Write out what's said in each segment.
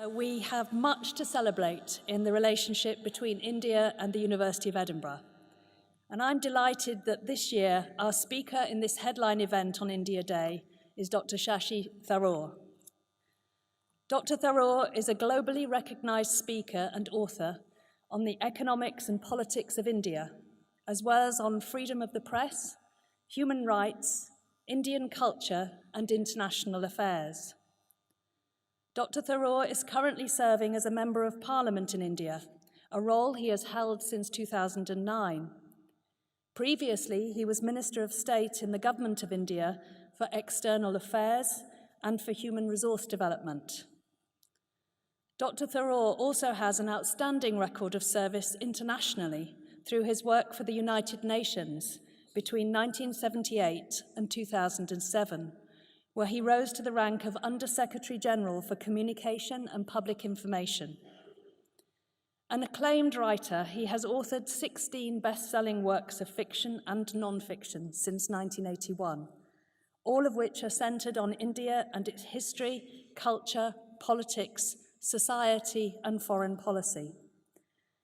We have much to celebrate in the relationship between India and the University of Edinburgh. And I'm delighted that this year our speaker in this headline event on India Day is Dr. Shashi Tharoor. Dr. Tharoor is a globally recognized speaker and author on the economics and politics of India, as well as on freedom of the press, human rights, Indian culture, and international affairs. Dr. Tharoor is currently serving as a Member of Parliament in India, a role he has held since 2009. Previously, he was Minister of State in the Government of India for External Affairs and for Human Resource Development. Dr. Tharoor also has an outstanding record of service internationally through his work for the United Nations between 1978 and 2007, where he rose to the rank of Under-Secretary General for Communication and Public Information. An acclaimed writer, he has authored 16 best-selling works of fiction and non-fiction since 1981, all of which are centered on India and its history, culture, politics, society, and foreign policy.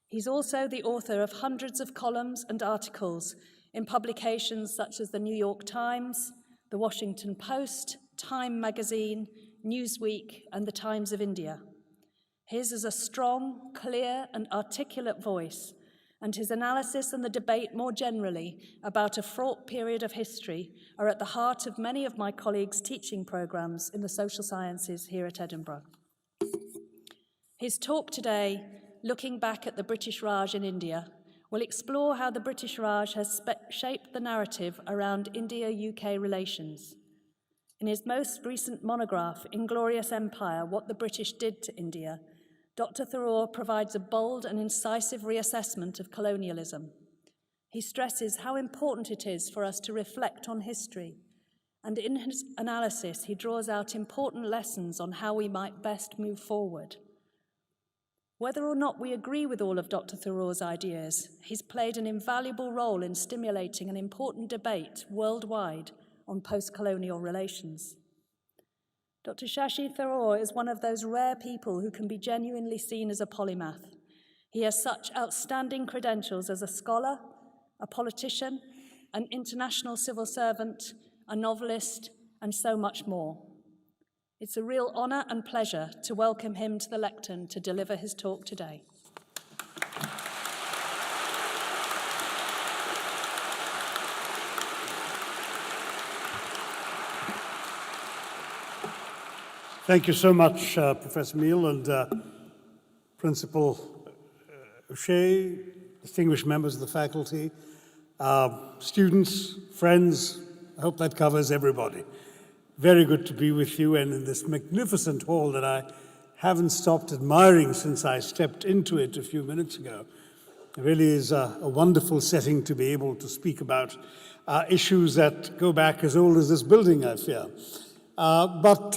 He's also the author of hundreds of columns and articles in publications such as the New York Times, the Washington Post, Time magazine, Newsweek, and the Times of India. His is a strong, clear, and articulate voice, and his analysis and the debate more generally about a fraught period of history are at the heart of many of my colleagues' teaching programs in the social sciences here at Edinburgh. His talk today, Looking Back at the British Raj in India, will explore how the British Raj has shaped the narrative around India-UK relations. In his most recent monograph, Inglorious Empire, What the British Did to India, Dr. Tharoor provides a bold and incisive reassessment of colonialism. He stresses how important it is for us to reflect on history, and in his analysis, he draws out important lessons on how we might best move forward. Whether or not we agree with all of Dr. Tharoor's ideas, he's played an invaluable role in stimulating an important debate worldwide on post-colonial relations. Dr. Shashi Tharoor is one of those rare people who can be genuinely seen as a polymath. He has such outstanding credentials as a scholar, a politician, an international civil servant, a novelist, and so much more. It's a real honor and pleasure to welcome him to the lectern to deliver his talk today. Thank you so much, Professor Meal and Principal O'Shea, distinguished members of the faculty, students, friends. I hope that covers everybody. Very good to be with you and in this magnificent hall that I haven't stopped admiring since I stepped into it a few minutes ago. It really is a wonderful setting to be able to speak about issues that go back as old as this building, I fear. But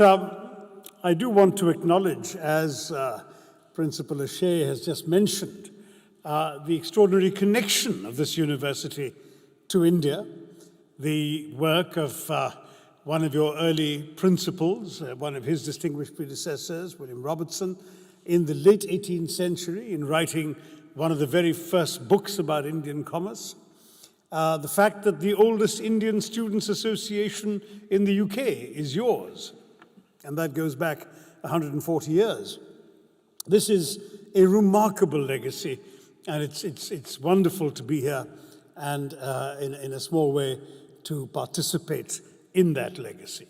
I do want to acknowledge, as Principal O'Shea has just mentioned, the extraordinary connection of this university to India, the work of one of your early principals, one of his distinguished predecessors, William Robertson, in the late 18th century in writing one of the very first books about Indian commerce. The fact that the oldest Indian Students' Association in the UK is yours, and that goes back 140 years. This is a remarkable legacy, and it's wonderful to be here and in a small way to participate in that legacy.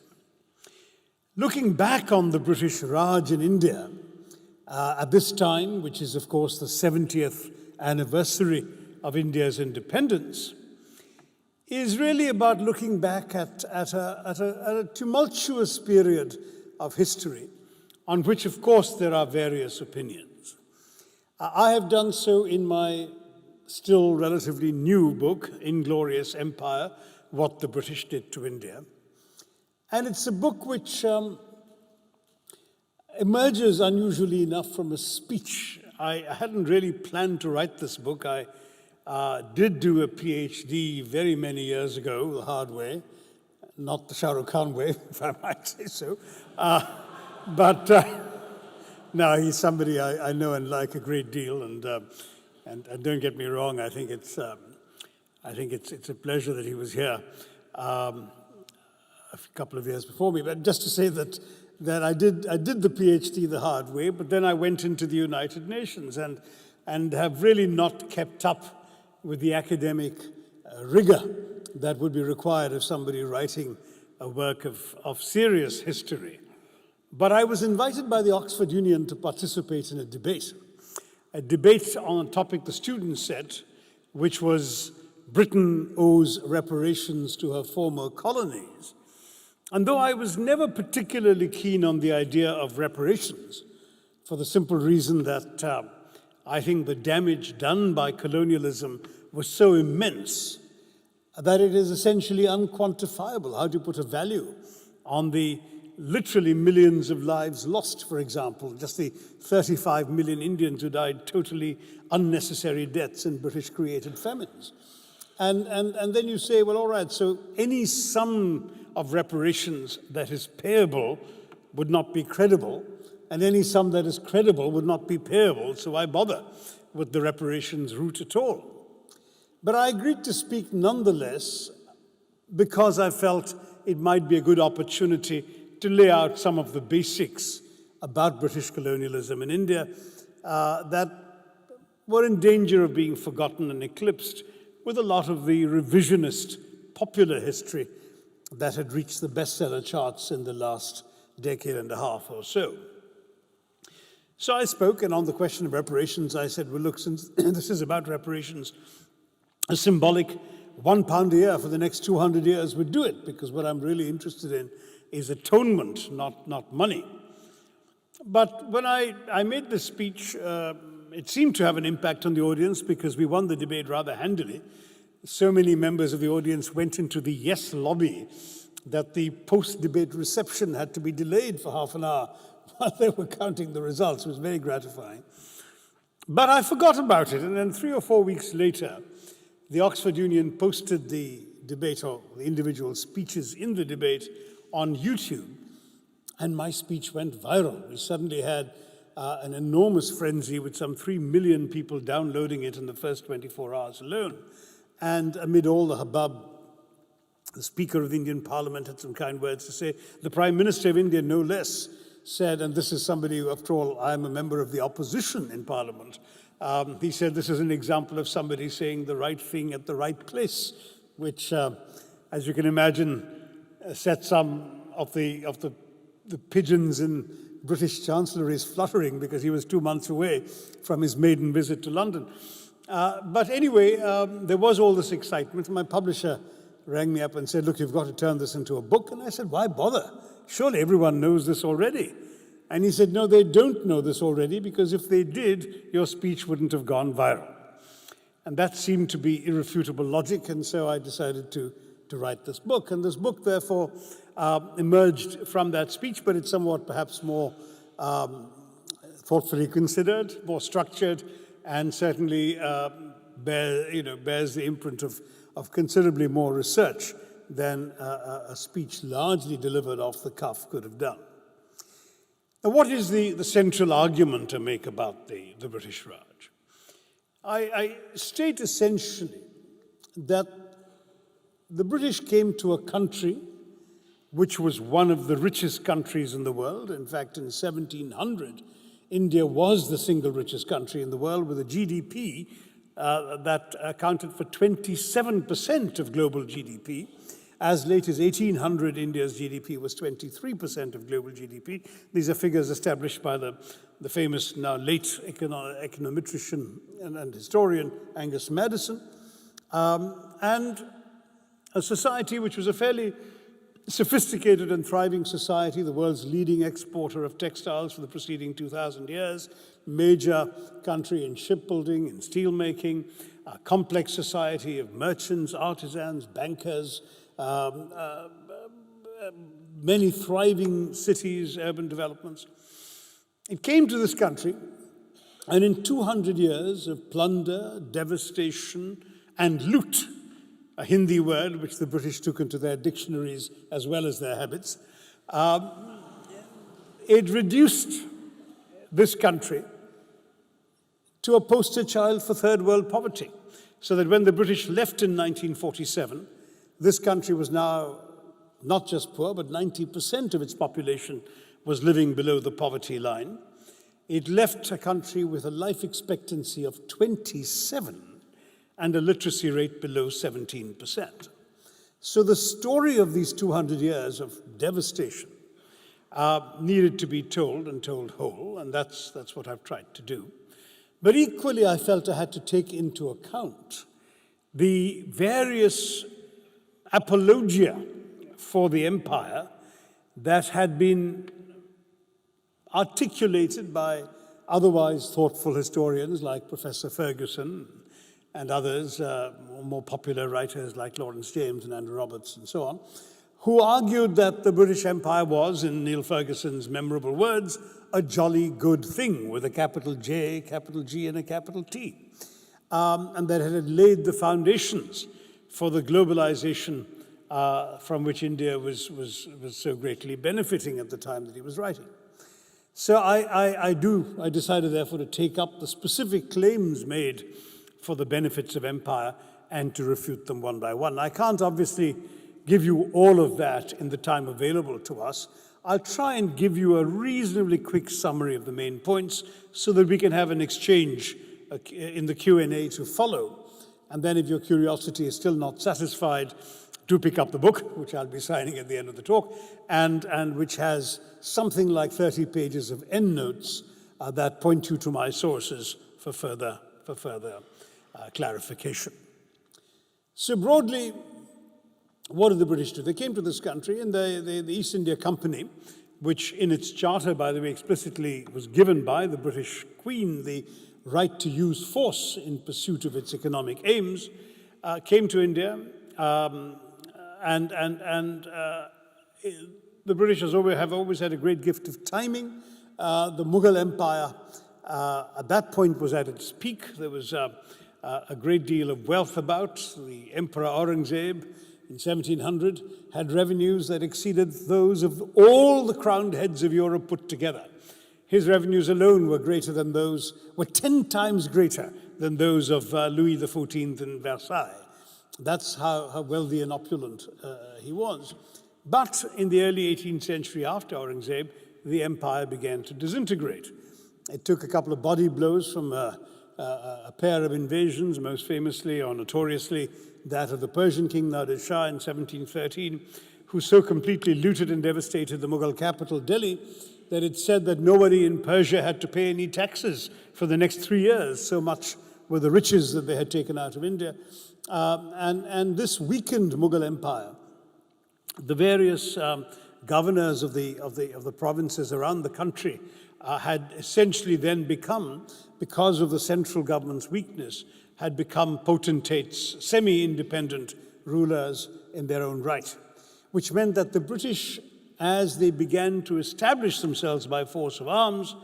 Looking back on the British Raj in India at this time, which is of course the 70th anniversary of India's independence, is really about looking back at a tumultuous period of history on which of course there are various opinions. I have done so in my still relatively new book, Inglorious Empire, What the British Did to India. And it's a book which emerges unusually enough from a speech. I hadn't really planned to write this book. I did do a PhD very many years ago, the hard way, not the Shah Rukh Khan way, if I might say so. But No, he's somebody I know and like a great deal, and don't get me wrong, I think it's a pleasure that he was here a couple of years before me. But just to say that I did the PhD the hard way, but then I went into the United Nations and have really not kept up with the academic rigor that would be required of somebody writing a work of serious history. But I was invited by the Oxford Union to participate in a debate on a topic the students set, which was Britain owes reparations to her former colonies. And though I was never particularly keen on the idea of reparations, for the simple reason that I think the damage done by colonialism was so immense that it is essentially unquantifiable. How do you put a value on the literally millions of lives lost, for example, just the 35 million Indians who died totally unnecessary deaths in British-created famines? And then you say, well, all right, so any sum of reparations that is payable would not be credible, and any sum that is credible would not be payable, so why bother with the reparations route at all? But I agreed to speak nonetheless because I felt it might be a good opportunity to lay out some of the basics about British colonialism in India that were in danger of being forgotten and eclipsed with a lot of the revisionist popular history that had reached the bestseller charts in the last decade and a half or so. So I spoke, and on the question of reparations, I said, well, look, since this is about reparations, a symbolic £1 a year for the next 200 years would do it, because what I'm really interested in is atonement, not money. But when I made this speech, it seemed to have an impact on the audience because we won the debate rather handily. So many members of the audience went into the yes lobby that the post-debate reception had to be delayed for half an hour while they were counting the results. It was very gratifying. But I forgot about it, and then 3 or 4 weeks later, the Oxford Union posted the debate, or the individual speeches in the debate, on YouTube, and my speech went viral. We suddenly had an enormous frenzy with some 3 million people downloading it in the first 24 hours alone. And amid all the hubbub, the Speaker of the Indian Parliament had some kind words to say. The Prime Minister of India, no less, said, and this is somebody who, after all, I am a member of the opposition in Parliament, he said this is an example of somebody saying the right thing at the right place, which, as you can imagine, set some of the pigeons in British Chancelleries fluttering because he was 2 months away from his maiden visit to London. But anyway, there was all this excitement. My publisher rang me up and said, look, you've got to turn this into a book. And I said, why bother? Surely everyone knows this already. And he said, no, they don't know this already, because if they did, your speech wouldn't have gone viral. And that seemed to be irrefutable logic, and so I decided to write this book. And this book, therefore, emerged from that speech, but it's somewhat perhaps more thoughtfully considered, more structured, and certainly bears the imprint of considerably more research than a speech largely delivered off the cuff could have done. Now, what is the central argument to make about the British Raj? I state essentially that the British came to a country which was one of the richest countries in the world. In fact, in 1700, India was the single richest country in the world, with a GDP that accounted for 27% of global GDP. As late as 1800, India's GDP was 23% of global GDP. These are figures established by the famous, now late econometrician and historian Angus Maddison. And a society which was a fairly sophisticated and thriving society, the world's leading exporter of textiles for the preceding 2,000 years, major country in shipbuilding, in steelmaking, a complex society of merchants, artisans, bankers, many thriving cities, urban developments. It came to this country, and in 200 years of plunder, devastation, and loot, a Hindi word which the British took into their dictionaries as well as their habits, it reduced this country to a poster child for third world poverty, so that when the British left in 1947, this country was now not just poor, but 90% of its population was living below the poverty line. It left a country with a life expectancy of 27 and a literacy rate below 17%. So the story of these 200 years of devastation needed to be told and told whole, and that's what I've tried to do. But equally, I felt I had to take into account the various apologia for the empire that had been articulated by otherwise thoughtful historians like Professor Ferguson and others, more popular writers like Lawrence James and Andrew Roberts and so on, who argued that the British Empire was, in Neil Ferguson's memorable words, a jolly good thing with a capital J, capital G, and a capital T, and that it had laid the foundations for the globalization from which India was so greatly benefiting at the time that he was writing. So I decided, therefore, to take up the specific claims made for the benefits of empire and to refute them one by one. I can't obviously give you all of that in the time available to us. I'll try and give you a reasonably quick summary of the main points so that we can have an exchange in the Q&A to follow. And then if your curiosity is still not satisfied, do pick up the book, which I'll be signing at the end of the talk, and which has something like 30 pages of endnotes that point you to my sources for further clarification. So broadly, what did the British do? They came to this country, and the East India Company, which in its charter, by the way, explicitly was given by the British Queen the right to use force in pursuit of its economic aims, came to India, and the British have always had a great gift of timing. The Mughal Empire at that point was at its peak. There was a great deal of wealth about. The Emperor Aurangzeb in 1700 had revenues that exceeded those of all the crowned heads of Europe put together. His revenues alone were 10 times greater than those of Louis XIV in Versailles. That's how wealthy and opulent he was. But in the early 18th century, after Aurangzeb, the empire began to disintegrate. It took a couple of body blows from a pair of invasions, most famously or notoriously that of the Persian king Nadir Shah in 1713, who so completely looted and devastated the Mughal capital, Delhi, that it said that nobody in Persia had to pay any taxes for the next 3 years. So much were the riches that they had taken out of India. And this weakened Mughal empire. The various governors of the provinces around the country had essentially then become, because of the central government's weakness, had become potentates, semi-independent rulers in their own right, which meant that the British, as they began to establish themselves by force of arms,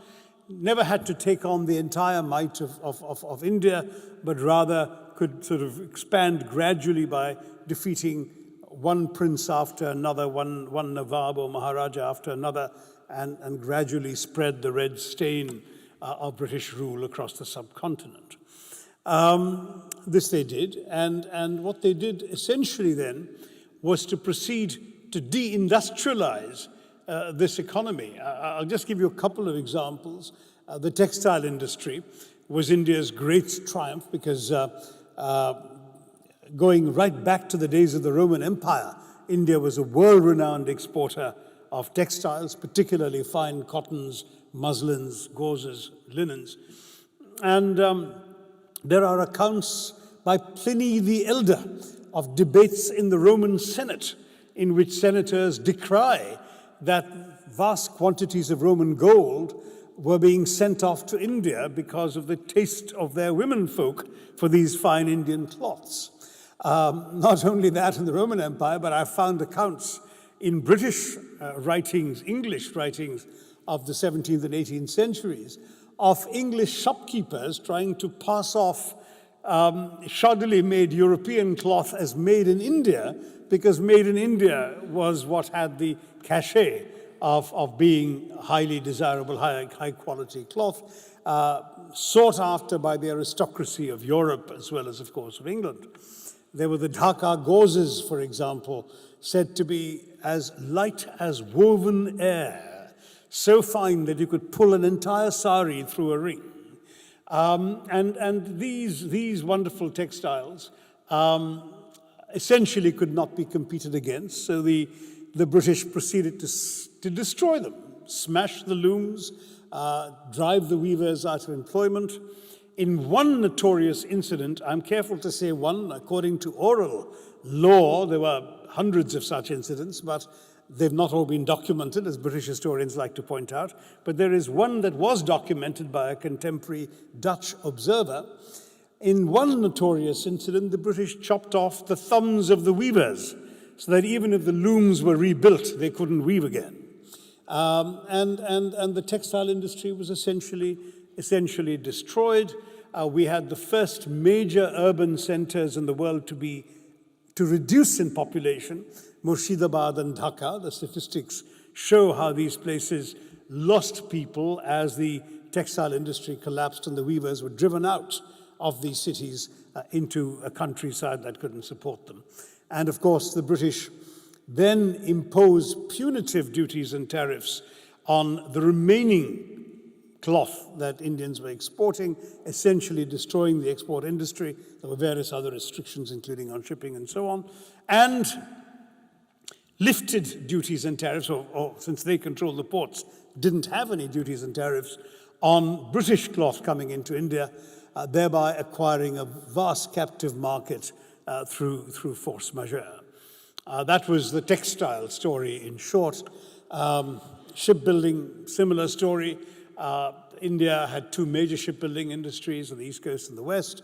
never had to take on the entire might of India, but rather could sort of expand gradually by defeating one prince after another, one Nawab or Maharaja after another, and gradually spread the red stain of British rule across the subcontinent. This they did, and what they did essentially then was to proceed to deindustrialize this economy. I'll just give you a couple of examples. The textile industry was India's great triumph because going right back to the days of the Roman Empire, India was a world-renowned exporter of textiles, particularly fine cottons, muslins, gauzes, linens. And there are accounts by Pliny the Elder of debates in the Roman Senate in which senators decry that vast quantities of Roman gold were being sent off to India because of the taste of their womenfolk for these fine Indian cloths. Not only that in the Roman Empire, but I found accounts in British writings, English writings of the 17th and 18th centuries of English shopkeepers trying to pass off shoddily made European cloth as made in India, because made in India was what had the cachet of being highly desirable, high quality cloth, sought after by the aristocracy of Europe as well as, of course, of England. There were the Dhaka gauzes, for example, said to be as light as woven air, so fine that you could pull an entire sari through a ring. And these wonderful textiles essentially could not be competed against, so the British proceeded to destroy them, smash the looms, drive the weavers out of employment. In one notorious incident, I'm careful to say one, according to oral law, there were hundreds of such incidents, but they've not all been documented, as British historians like to point out. But there is one that was documented by a contemporary Dutch observer. In one notorious incident, the British chopped off the thumbs of the weavers, so that even if the looms were rebuilt, they couldn't weave again. And the textile industry was essentially destroyed. We had the first major urban centers in the world to reduce in population, Murshidabad and Dhaka. The statistics show how these places lost people as the textile industry collapsed and the weavers were driven out of these cities into a countryside that couldn't support them. And of course, the British then imposed punitive duties and tariffs on the remaining cloth that Indians were exporting, essentially destroying the export industry. There were various other restrictions, including on shipping and so on, and lifted duties and tariffs, or since they controlled the ports, didn't have any duties and tariffs on British cloth coming into India, thereby acquiring a vast captive market through force majeure. That was the textile story in short. Shipbuilding, similar story. India had two major shipbuilding industries on the East Coast and the West.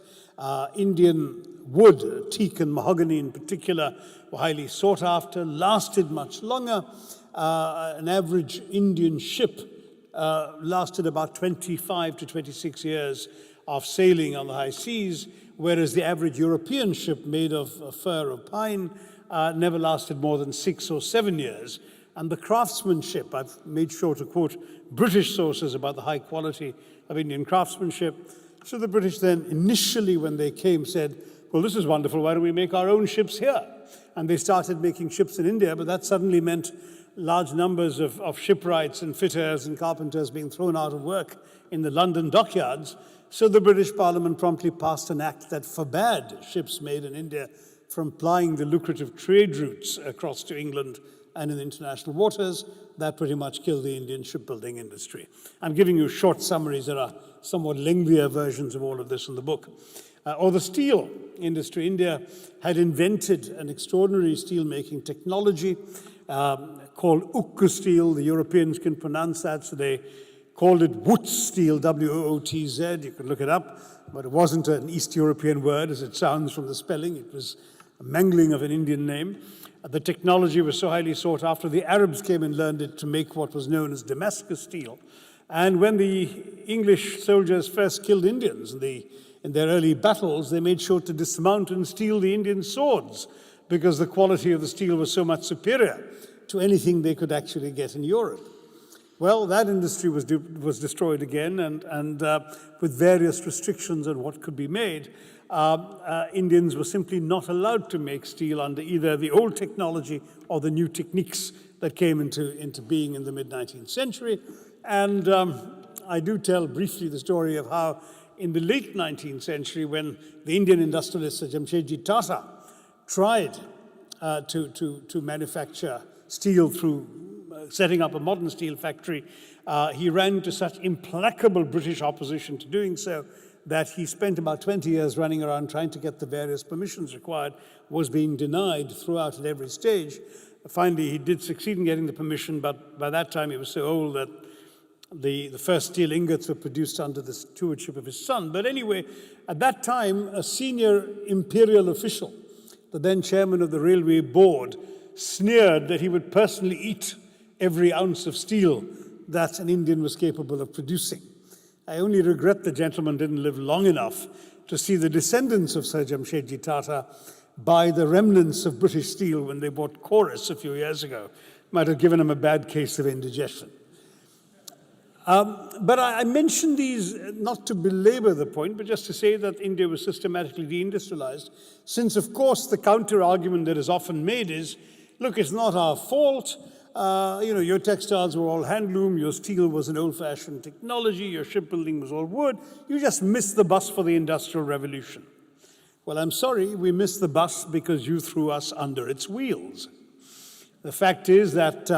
Indian wood, teak and mahogany in particular, were highly sought after, lasted much longer. An average Indian ship lasted about 25 to 26 years of sailing on the high seas, whereas the average European ship made of fir or pine never lasted more than 6 or 7 years. And the craftsmanship, I've made sure to quote British sources about the high quality of Indian craftsmanship. So the British then initially, when they came, said, well, this is wonderful, why don't we make our own ships here? And they started making ships in India, but that suddenly meant large numbers of shipwrights and fitters and carpenters being thrown out of work in the London dockyards. So the British Parliament promptly passed an act that forbade ships made in India from plying the lucrative trade routes across to England and in international waters. That pretty much killed the Indian shipbuilding industry. I'm giving you short summaries. There are somewhat lengthier versions of all of this in the book. Or the steel industry. India had invented an extraordinary steel-making technology called ukku steel. The Europeans can pronounce that, so they called it Wootz steel, W-O-O-T-Z. You can look it up, but it wasn't an East European word as it sounds from the spelling. It was a mangling of an Indian name. The technology was so highly sought after, the Arabs came and learned it to make what was known as Damascus steel. And when the English soldiers first killed Indians in their early battles, they made sure to dismount and steal the Indian swords because the quality of the steel was so much superior to anything they could actually get in Europe. Well, that industry was destroyed again, and with various restrictions on what could be made. Indians were simply not allowed to make steel under either the old technology or the new techniques that came into being in the mid-19th century. And I do tell briefly the story of how in the late 19th century, when the Indian industrialist Sir Jamshedji Tata tried to manufacture steel through setting up a modern steel factory, he ran into such implacable British opposition to doing so that he spent about 20 years running around trying to get the various permissions required, was being denied throughout at every stage. Finally, he did succeed in getting the permission, but by that time he was so old that the first steel ingots were produced under the stewardship of his son. But anyway, at that time, a senior imperial official, the then chairman of the railway board, sneered that he would personally eat every ounce of steel that an Indian was capable of producing. I only regret the gentleman didn't live long enough to see the descendants of Sir Jamshedji Tata buy the remnants of British steel when they bought Chorus a few years ago. might have given him a bad case of indigestion. But I mention these not to belabor the point, but just to say that India was systematically deindustrialized, since, of course, the counter-argument that is often made is, look, it's not our fault. Your textiles were all handloom, your steel was an old-fashioned technology, your shipbuilding was all wood. You just missed the bus for the Industrial Revolution. Well, I'm sorry, we missed the bus because you threw us under its wheels. The fact is that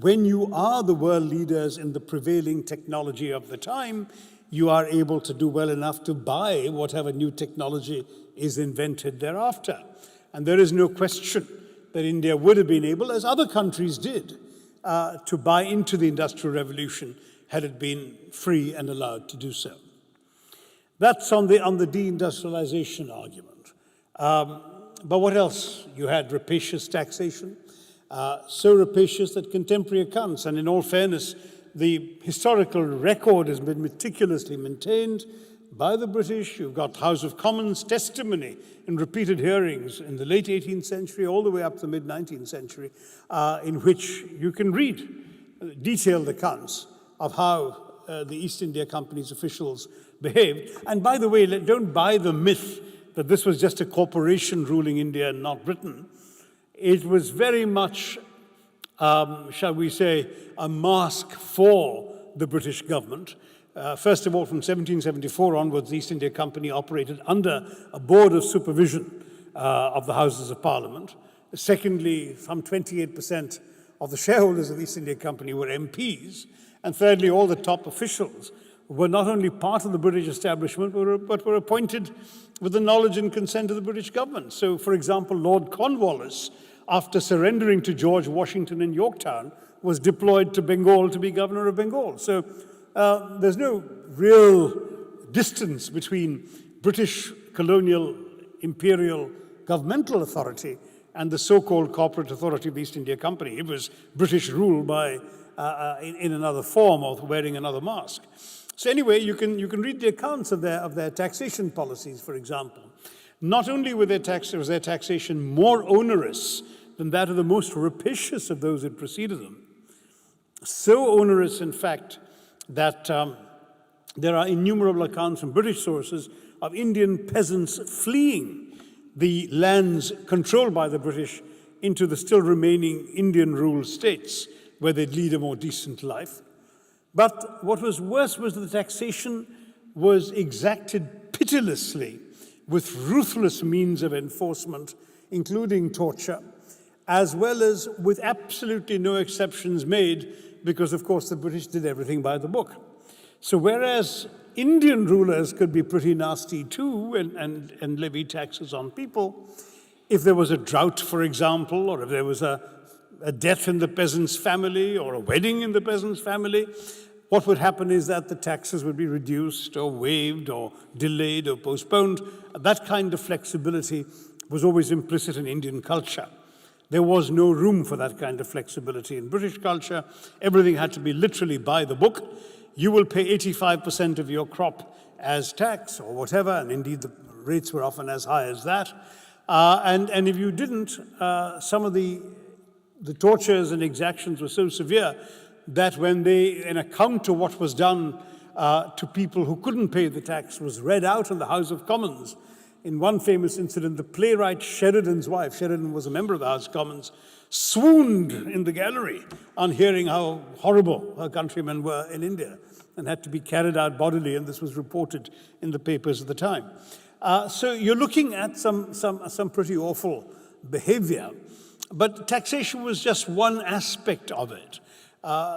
when you are the world leaders in the prevailing technology of the time, you are able to do well enough to buy whatever new technology is invented thereafter. And there is no question that India would have been able, as other countries did, to buy into the Industrial Revolution had it been free and allowed to do so. That's on the deindustrialization argument. But what else? You had rapacious taxation, so rapacious that contemporary accounts, and in all fairness, the historical record has been meticulously maintained by the British. You've got House of Commons testimony in repeated hearings in the late 18th century all the way up to the mid-19th century, in which you can read detailed accounts of how the East India Company's officials behaved. And by the way, don't buy the myth that this was just a corporation ruling India and not Britain. It was very much, shall we say, a mask for the British government. First of all, from 1774 onwards, the East India Company operated under a board of supervision of the Houses of Parliament. Secondly, some 28% of the shareholders of the East India Company were MPs. And thirdly, all the top officials were not only part of the British establishment, but were appointed with the knowledge and consent of the British government. So, for example, Lord Cornwallis, after surrendering to George Washington in Yorktown, was deployed to Bengal to be governor of Bengal. So there's no real distance between British colonial imperial governmental authority and the so-called corporate authority of the East India Company. It was British rule by in another form or wearing another mask. So anyway, you can read the accounts of their taxation policies, for example. Not only was their taxation more onerous than that of the most rapacious of those that preceded them, so onerous, in fact, that there are innumerable accounts from British sources of Indian peasants fleeing the lands controlled by the British into the still remaining Indian-ruled states, where they'd lead a more decent life. But what was worse was that the taxation was exacted pitilessly with ruthless means of enforcement, including torture, as well as with absolutely no exceptions made, because, of course, the British did everything by the book. So whereas Indian rulers could be pretty nasty too and levy taxes on people, if there was a drought, for example, or if there was a death in the peasant's family or a wedding in the peasant's family, what would happen is that the taxes would be reduced or waived or delayed or postponed. That kind of flexibility was always implicit in Indian culture. There was no room for that kind of flexibility in British culture. Everything had to be literally by the book. You will pay 85% of your crop as tax or whatever, and indeed the rates were often as high as that. And if you didn't, some of the tortures and exactions were so severe that when an account of what was done to people who couldn't pay the tax was read out in the House of Commons, in one famous incident, the playwright Sheridan's wife, Sheridan was a member of the House of Commons, swooned in the gallery on hearing how horrible her countrymen were in India and had to be carried out bodily, and this was reported in the papers at the time. So you're looking at some pretty awful behavior, but taxation was just one aspect of it.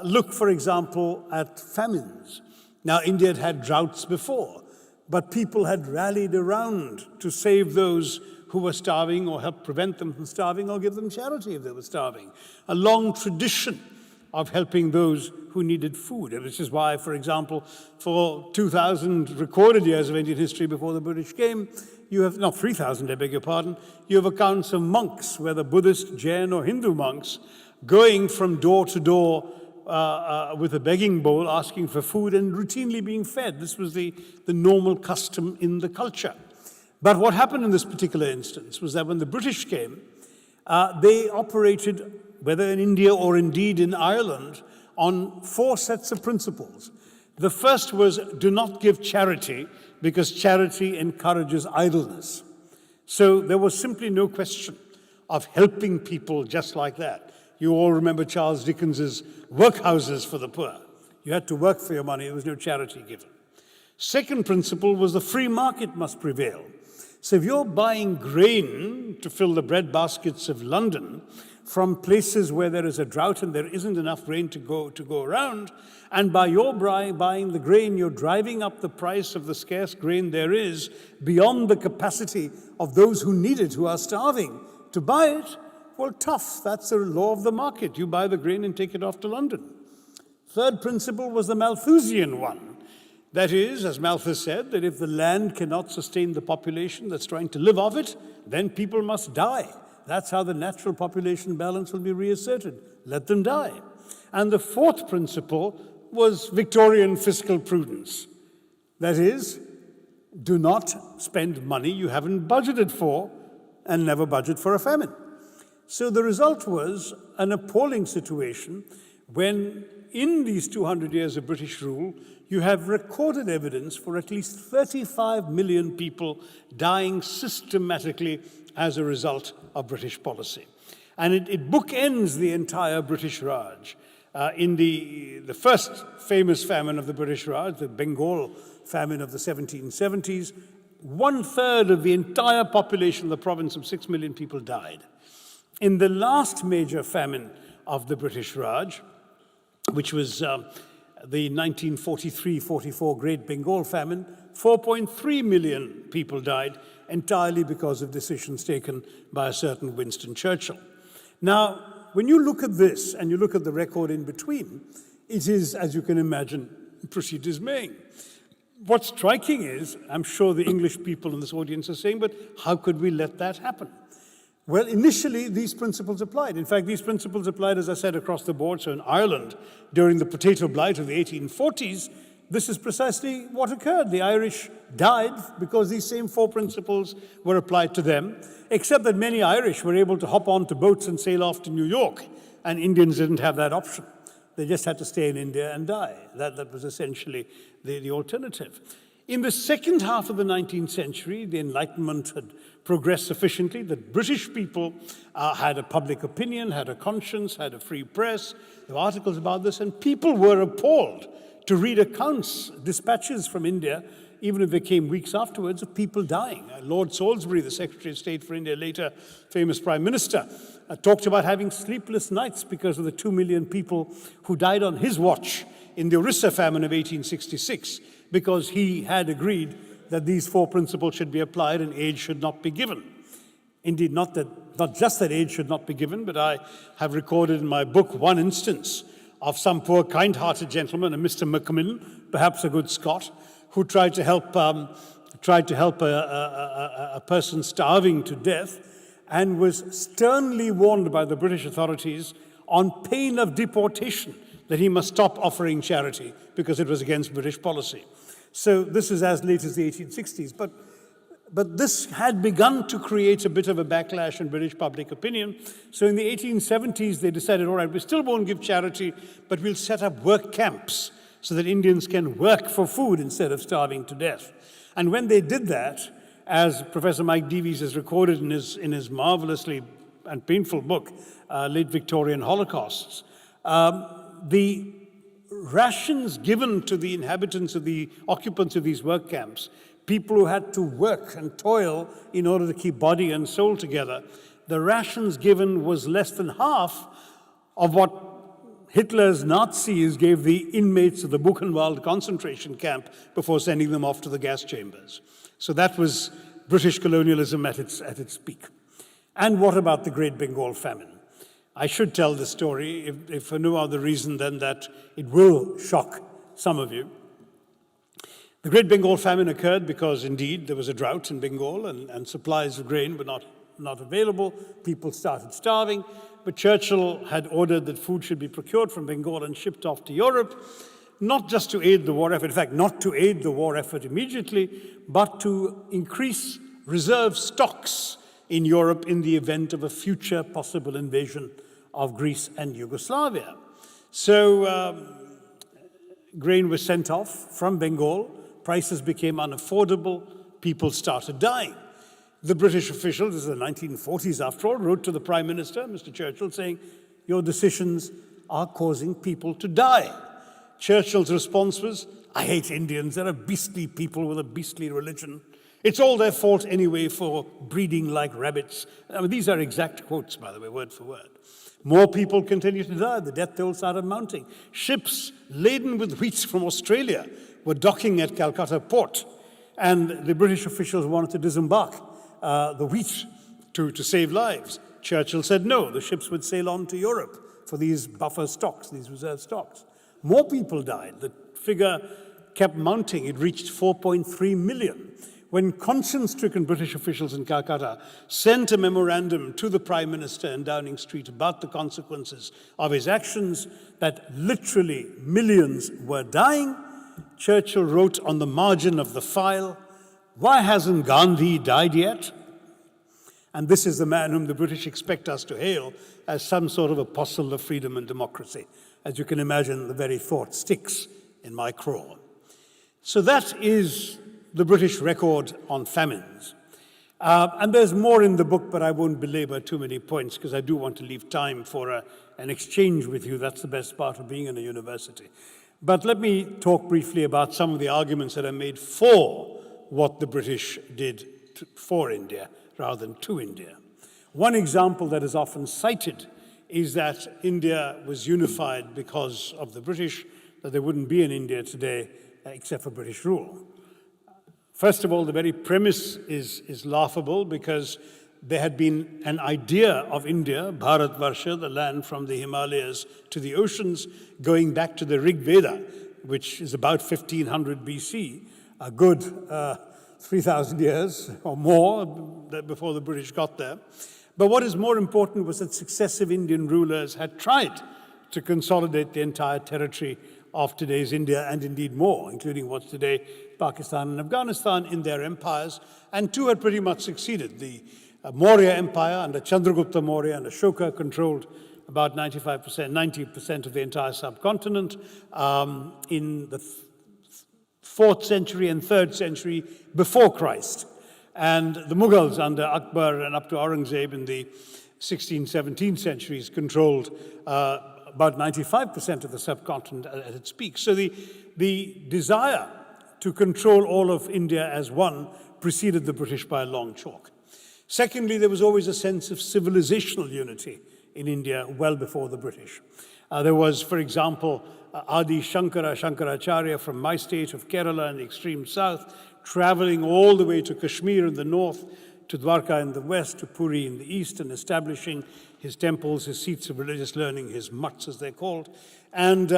Look, for example, at famines. Now, India had had droughts before, but people had rallied around to save those who were starving or help prevent them from starving or give them charity if they were starving. A long tradition of helping those who needed food. And this is why, for example, for 2,000 recorded years of Indian history before the British came, you have, not 3,000, I beg your pardon, you have accounts of monks, whether Buddhist, Jain, or Hindu monks, going from door to door with a begging bowl, asking for food and routinely being fed. This was the normal custom in the culture. But what happened in this particular instance was that when the British came, they operated whether in India or indeed in Ireland, on 4 sets of principles. The first was, do not give charity, because charity encourages idleness. So there was simply no question of helping people just like that. You all remember Charles Dickens's workhouses for the poor. You had to work for your money, there was no charity given. Second principle was the free market must prevail. So if you're buying grain to fill the bread baskets of London from places where there is a drought and there isn't enough grain to go around, and by your buying the grain, you're driving up the price of the scarce grain there is beyond the capacity of those who need it, who are starving, to buy it, well, tough. That's the law of the market. You buy the grain and take it off to London. Third principle was the Malthusian one. That is, as Malthus said, that if the land cannot sustain the population that's trying to live off it, then people must die. That's how the natural population balance will be reasserted. Let them die. And the fourth principle was Victorian fiscal prudence. That is, do not spend money you haven't budgeted for and never budget for a famine. So the result was an appalling situation when, in these 200 years of British rule, you have recorded evidence for at least 35 million people dying systematically as a result of British policy. And it bookends the entire British Raj. In the first famous famine of the British Raj, the Bengal famine of the 1770s, 1/3 of the entire population of the province of 6 million people died. In the last major famine of the British Raj, which was the 1943-44 Great Bengal famine, 4.3 million people died, entirely because of decisions taken by a certain Winston Churchill. Now, when you look at this and you look at the record in between, it is, as you can imagine, pretty dismaying. What's striking is, I'm sure the English people in this audience are saying, but how could we let that happen? Well, initially, these principles applied. In fact, these principles applied, as I said, across the board. So in Ireland, during the potato blight of the 1840s, this is precisely what occurred. The Irish died because these same 4 principles were applied to them, except that many Irish were able to hop onto boats and sail off to New York, and Indians didn't have that option. They just had to stay in India and die. That was essentially the alternative. In the second half of the 19th century, the Enlightenment had progressed sufficiently that British people had a public opinion, had a conscience, had a free press. There were articles about this, and people were appalled to read accounts, dispatches from India, even if they came weeks afterwards, of people dying. Lord Salisbury, the Secretary of State for India, later famous Prime Minister, talked about having sleepless nights because of the 2 million people who died on his watch in the Orissa famine of 1866, because he had agreed that these 4 principles should be applied and aid should not be given. Indeed, not just that aid should not be given, but I have recorded in my book one instance of some poor, kind-hearted gentleman, a Mr. Macmillan, perhaps a good Scot, who tried to help a person starving to death, and was sternly warned by the British authorities on pain of deportation that he must stop offering charity because it was against British policy. So this is as late as the 1860s, but this had begun to create a bit of a backlash in British public opinion. So in the 1870s, they decided, all right, we still won't give charity, but we'll set up work camps so that Indians can work for food instead of starving to death. And when they did that, as Professor Mike Davies has recorded in his marvelously and painful book, Late Victorian Holocausts, the rations given to the inhabitants of the occupants of these work camps, people who had to work and toil in order to keep body and soul together, the rations given was less than half of what Hitler's Nazis gave the inmates of the Buchenwald concentration camp before sending them off to the gas chambers. So that was British colonialism at its peak. And what about the Great Bengal famine? I should tell the story, if for no other reason than that it will shock some of you. The Great Bengal famine occurred because, indeed, there was a drought in Bengal and supplies of grain were not available. People started starving. But Churchill had ordered that food should be procured from Bengal and shipped off to Europe, not just to aid the war effort, in fact, not to aid the war effort immediately, but to increase reserve stocks in Europe in the event of a future possible invasion of Greece and Yugoslavia. So grain was sent off from Bengal, prices became unaffordable, people started dying. The British officials, this is the 1940s after all, wrote to the Prime Minister, Mr. Churchill, saying, your decisions are causing people to die. Churchill's response was, I hate Indians, they're a beastly people with a beastly religion. It's all their fault anyway for breeding like rabbits. I mean, these are exact quotes, by the way, word for word. More people continued to die. The death toll started mounting. Ships laden with wheat from Australia were docking at Calcutta port, and the British officials wanted to disembark the wheat to save lives. Churchill said no, the ships would sail on to Europe for these buffer stocks, these reserve stocks. More people died. The figure kept mounting. It reached 4.3 million. When conscience-stricken British officials in Calcutta sent a memorandum to the Prime Minister in Downing Street about the consequences of his actions, that literally millions were dying, Churchill wrote on the margin of the file, why hasn't Gandhi died yet? And this is the man whom the British expect us to hail as some sort of apostle of freedom and democracy. As you can imagine, the very thought sticks in my craw. So that is the British record on famines. And there's more in the book, but I won't belabor too many points because I do want to leave time for an exchange with you. That's the best part of being in a university. But let me talk briefly about some of the arguments that are made for what the British did for India rather than to India. One example that is often cited is that India was unified because of the British, that there wouldn't be an India today except for British rule. First of all, the very premise is laughable because there had been an idea of India, Bharatvarsha, the land from the Himalayas to the oceans, going back to the Rig Veda, which is about 1500 BC, a good 3,000 years or more before the British got there. But what is more important was that successive Indian rulers had tried to consolidate the entire territory of today's India, and indeed more, including what's today Pakistan and Afghanistan, in their empires, and two had pretty much succeeded. The Maurya Empire under Chandragupta Maurya and Ashoka controlled about 90% of the entire subcontinent in the 4th century and 3rd century before Christ. And the Mughals under Akbar and up to Aurangzeb in the 16th, 17th centuries controlled about 95% of the subcontinent at its peak. So the desire to control all of India as one preceded the British by a long chalk. Secondly, there was always a sense of civilizational unity in India well before the British. There was, for example, Adi Shankaracharya from my state of Kerala in the extreme south, traveling all the way to Kashmir in the north, to Dwarka in the west, to Puri in the east, and establishing his temples, his seats of religious learning, his mutts as they're called, and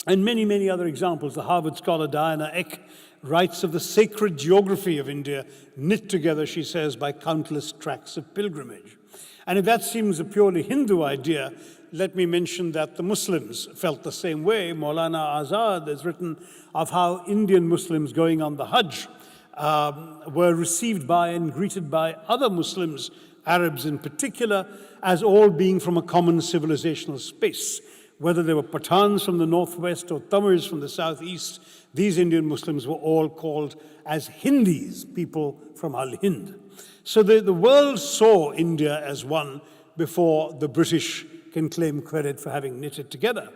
many, many other examples. The Harvard scholar Diana Eck writes of the sacred geography of India, knit together, she says, by countless tracks of pilgrimage. And if that seems a purely Hindu idea, let me mention that the Muslims felt the same way. Maulana Azad has written of how Indian Muslims going on the Hajj were received by and greeted by other Muslims, Arabs in particular, as all being from a common civilizational space. Whether they were Pathans from the northwest or Tamils from the southeast, these Indian Muslims were all called as Hindis, people from Al-Hind. So the world saw India as one before the British can claim credit for having knit it together.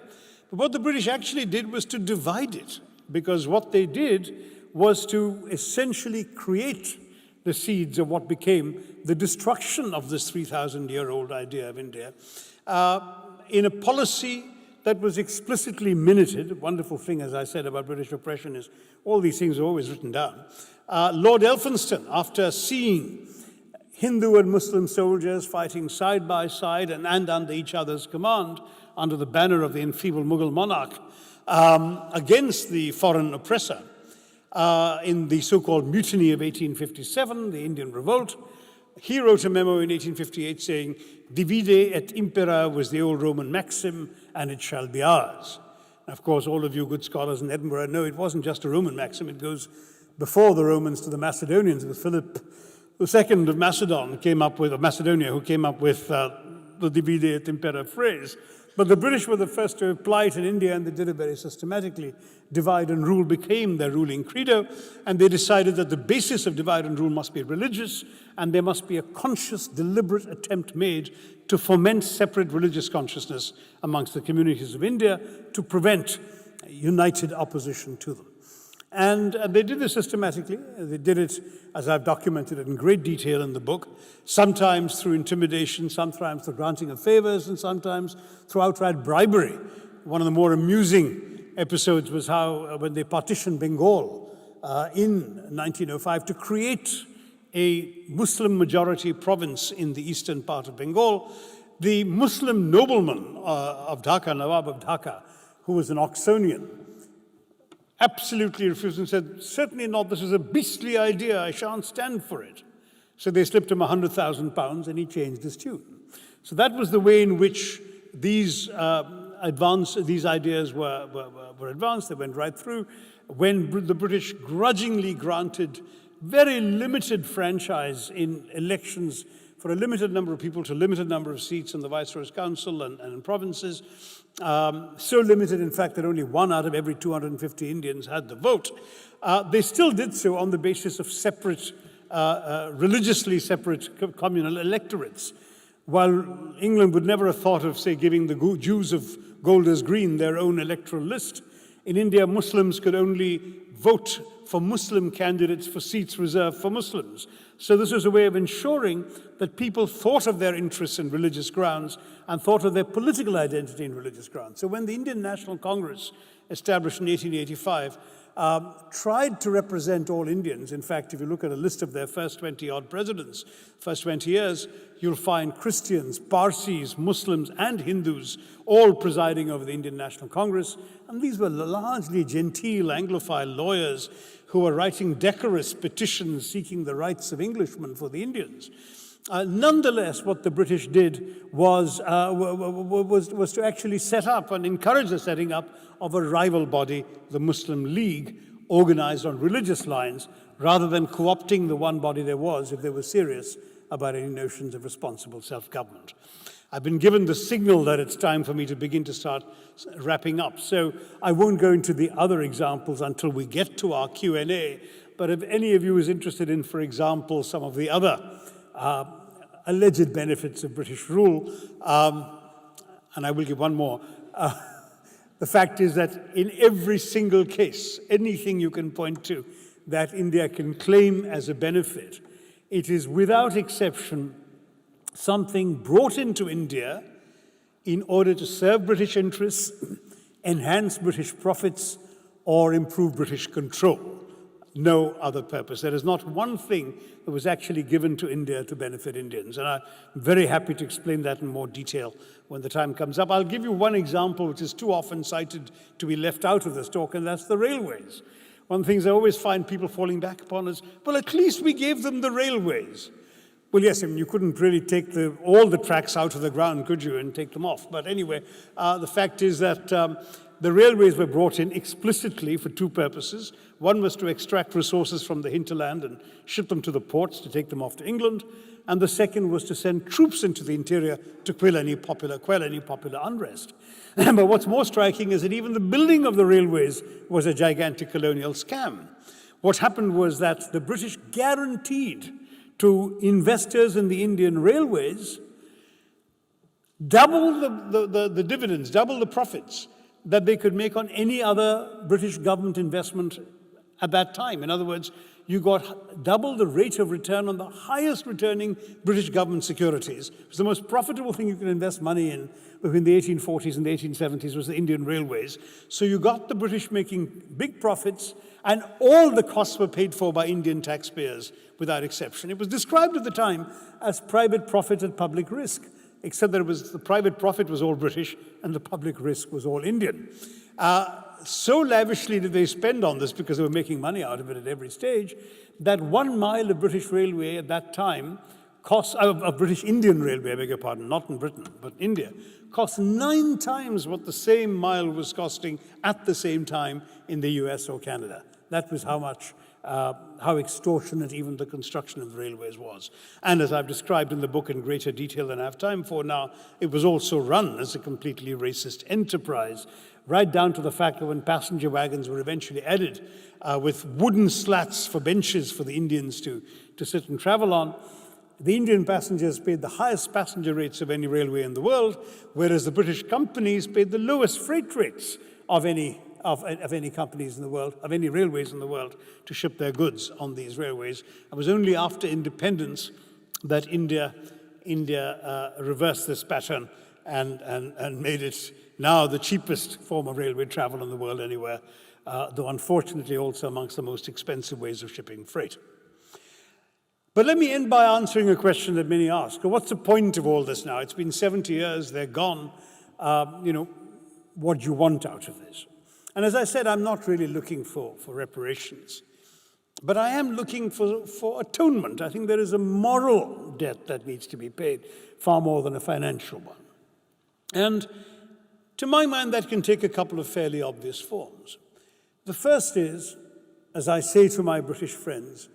But what the British actually did was to divide it, because what they did was to essentially create the seeds of what became the destruction of this 3,000-year-old idea of India in a policy that was explicitly minuted. A wonderful thing, as I said, about British oppression is all these things are always written down. Lord Elphinstone, after seeing Hindu and Muslim soldiers fighting side by side and under each other's command, under the banner of the enfeebled Mughal monarch, against the foreign oppressor, in the so-called Mutiny of 1857, the Indian Revolt, he wrote a memo in 1858 saying, "Divide et impera" was the old Roman maxim, and it shall be ours. And of course, all of you good scholars in Edinburgh know it wasn't just a Roman maxim. It goes before the Romans to the Macedonians. It was Philip II of Macedon came up with, or Macedonia, who came up with the divide et impera phrase. But the British were the first to apply it in India, and they did it very systematically. Divide and rule became their ruling credo, and they decided that the basis of divide and rule must be religious, and there must be a conscious, deliberate attempt made to foment separate religious consciousness amongst the communities of India to prevent united opposition to them. And they did this systematically. They did it, as I've documented it in great detail in the book, sometimes through intimidation, sometimes through granting of favors, and sometimes through outright bribery. One of the more amusing episodes was how, when they partitioned Bengal in 1905 to create a Muslim-majority province in the eastern part of Bengal, the Muslim nobleman of Dhaka, Nawab of Dhaka, who was an Oxonian, absolutely refused and said, certainly not, this is a beastly idea, I shan't stand for it. So they slipped him £100,000 and he changed his tune. So that was the way in which these ideas were advanced. They went right through. When the British grudgingly granted very limited franchise in elections for a limited number of people to a limited number of seats in the Viceroy's Council and in provinces, so limited, in fact, that only 1 out of every 250 Indians had the vote. They still did so on the basis of separate, religiously separate communal electorates. While England would never have thought of, say, giving the Jews of Golders Green their own electoral list, in India, Muslims could only vote for Muslim candidates for seats reserved for Muslims. So this was a way of ensuring that people thought of their interests in religious grounds and thought of their political identity in religious grounds. So when the Indian National Congress, established in 1885, tried to represent all Indians, in fact, if you look at a list of their first 20-odd presidents, first 20 years, you'll find Christians, Parsis, Muslims, and Hindus all presiding over the Indian National Congress. And these were largely genteel Anglophile lawyers who were writing decorous petitions seeking the rights of Englishmen for the Indians. Nonetheless, what the British did was to actually set up and encourage the setting up of a rival body, the Muslim League, organized on religious lines, rather than co-opting the one body there was if they were serious about any notions of responsible self-government. I've been given the signal that it's time for me to begin to start wrapping up, so I won't go into the other examples until we get to our Q&A, but if any of you is interested in, for example, some of the other alleged benefits of British rule, and I will give one more. The fact is that in every single case, anything you can point to that India can claim as a benefit, it is without exception something brought into India in order to serve British interests, enhance British profits, or improve British control. No other purpose. There is not one thing that was actually given to India to benefit Indians. And I'm very happy to explain that in more detail when the time comes up. I'll give you one example which is too often cited to be left out of this talk, and that's the railways. One of the things I always find people falling back upon is, well, at least we gave them the railways. Well, yes, I mean, you couldn't really take all the tracks out of the ground, could you, and take them off. But anyway, the fact is that the railways were brought in explicitly for two purposes. One was to extract resources from the hinterland and ship them to the ports to take them off to England. And the second was to send troops into the interior to quell any popular unrest. But what's more striking is that even the building of the railways was a gigantic colonial scam. What happened was that the British guaranteed to investors in the Indian railways double the dividends, double the profits that they could make on any other British government investment at that time. In other words, you got double the rate of return on the highest returning British government securities. It was the most profitable thing you could invest money in between the 1840s and the 1870s was the Indian railways. So you got the British making big profits, and all the costs were paid for by Indian taxpayers without exception. It was described at the time as private profit at public risk, except that the private profit was all British and the public risk was all Indian. So lavishly did they spend on this, because they were making money out of it at every stage, that 1 mile of British railway at that time British Indian railway, I beg your pardon, not in Britain, but India, cost 9 times what the same mile was costing at the same time in the US or Canada. That was how extortionate even the construction of the railways was. And as I've described in the book in greater detail than I have time for now, it was also run as a completely racist enterprise, right down to the fact that when passenger wagons were eventually added with wooden slats for benches for the Indians to sit and travel on, the Indian passengers paid the highest passenger rates of any railway in the world, whereas the British companies paid the lowest freight rates of any companies in the world, of any railways in the world, to ship their goods on these railways. It was only after independence that India reversed this pattern and made it now the cheapest form of railway travel in the world anywhere, though unfortunately also amongst the most expensive ways of shipping freight. But let me end by answering a question that many ask. What's the point of all this now? It's been 70 years, they're gone. What do you want out of this? And as I said, I'm not really looking for reparations. But I am looking for atonement. I think there is a moral debt that needs to be paid, far more than a financial one. And to my mind, that can take a couple of fairly obvious forms. The first is, as I say to my British friends,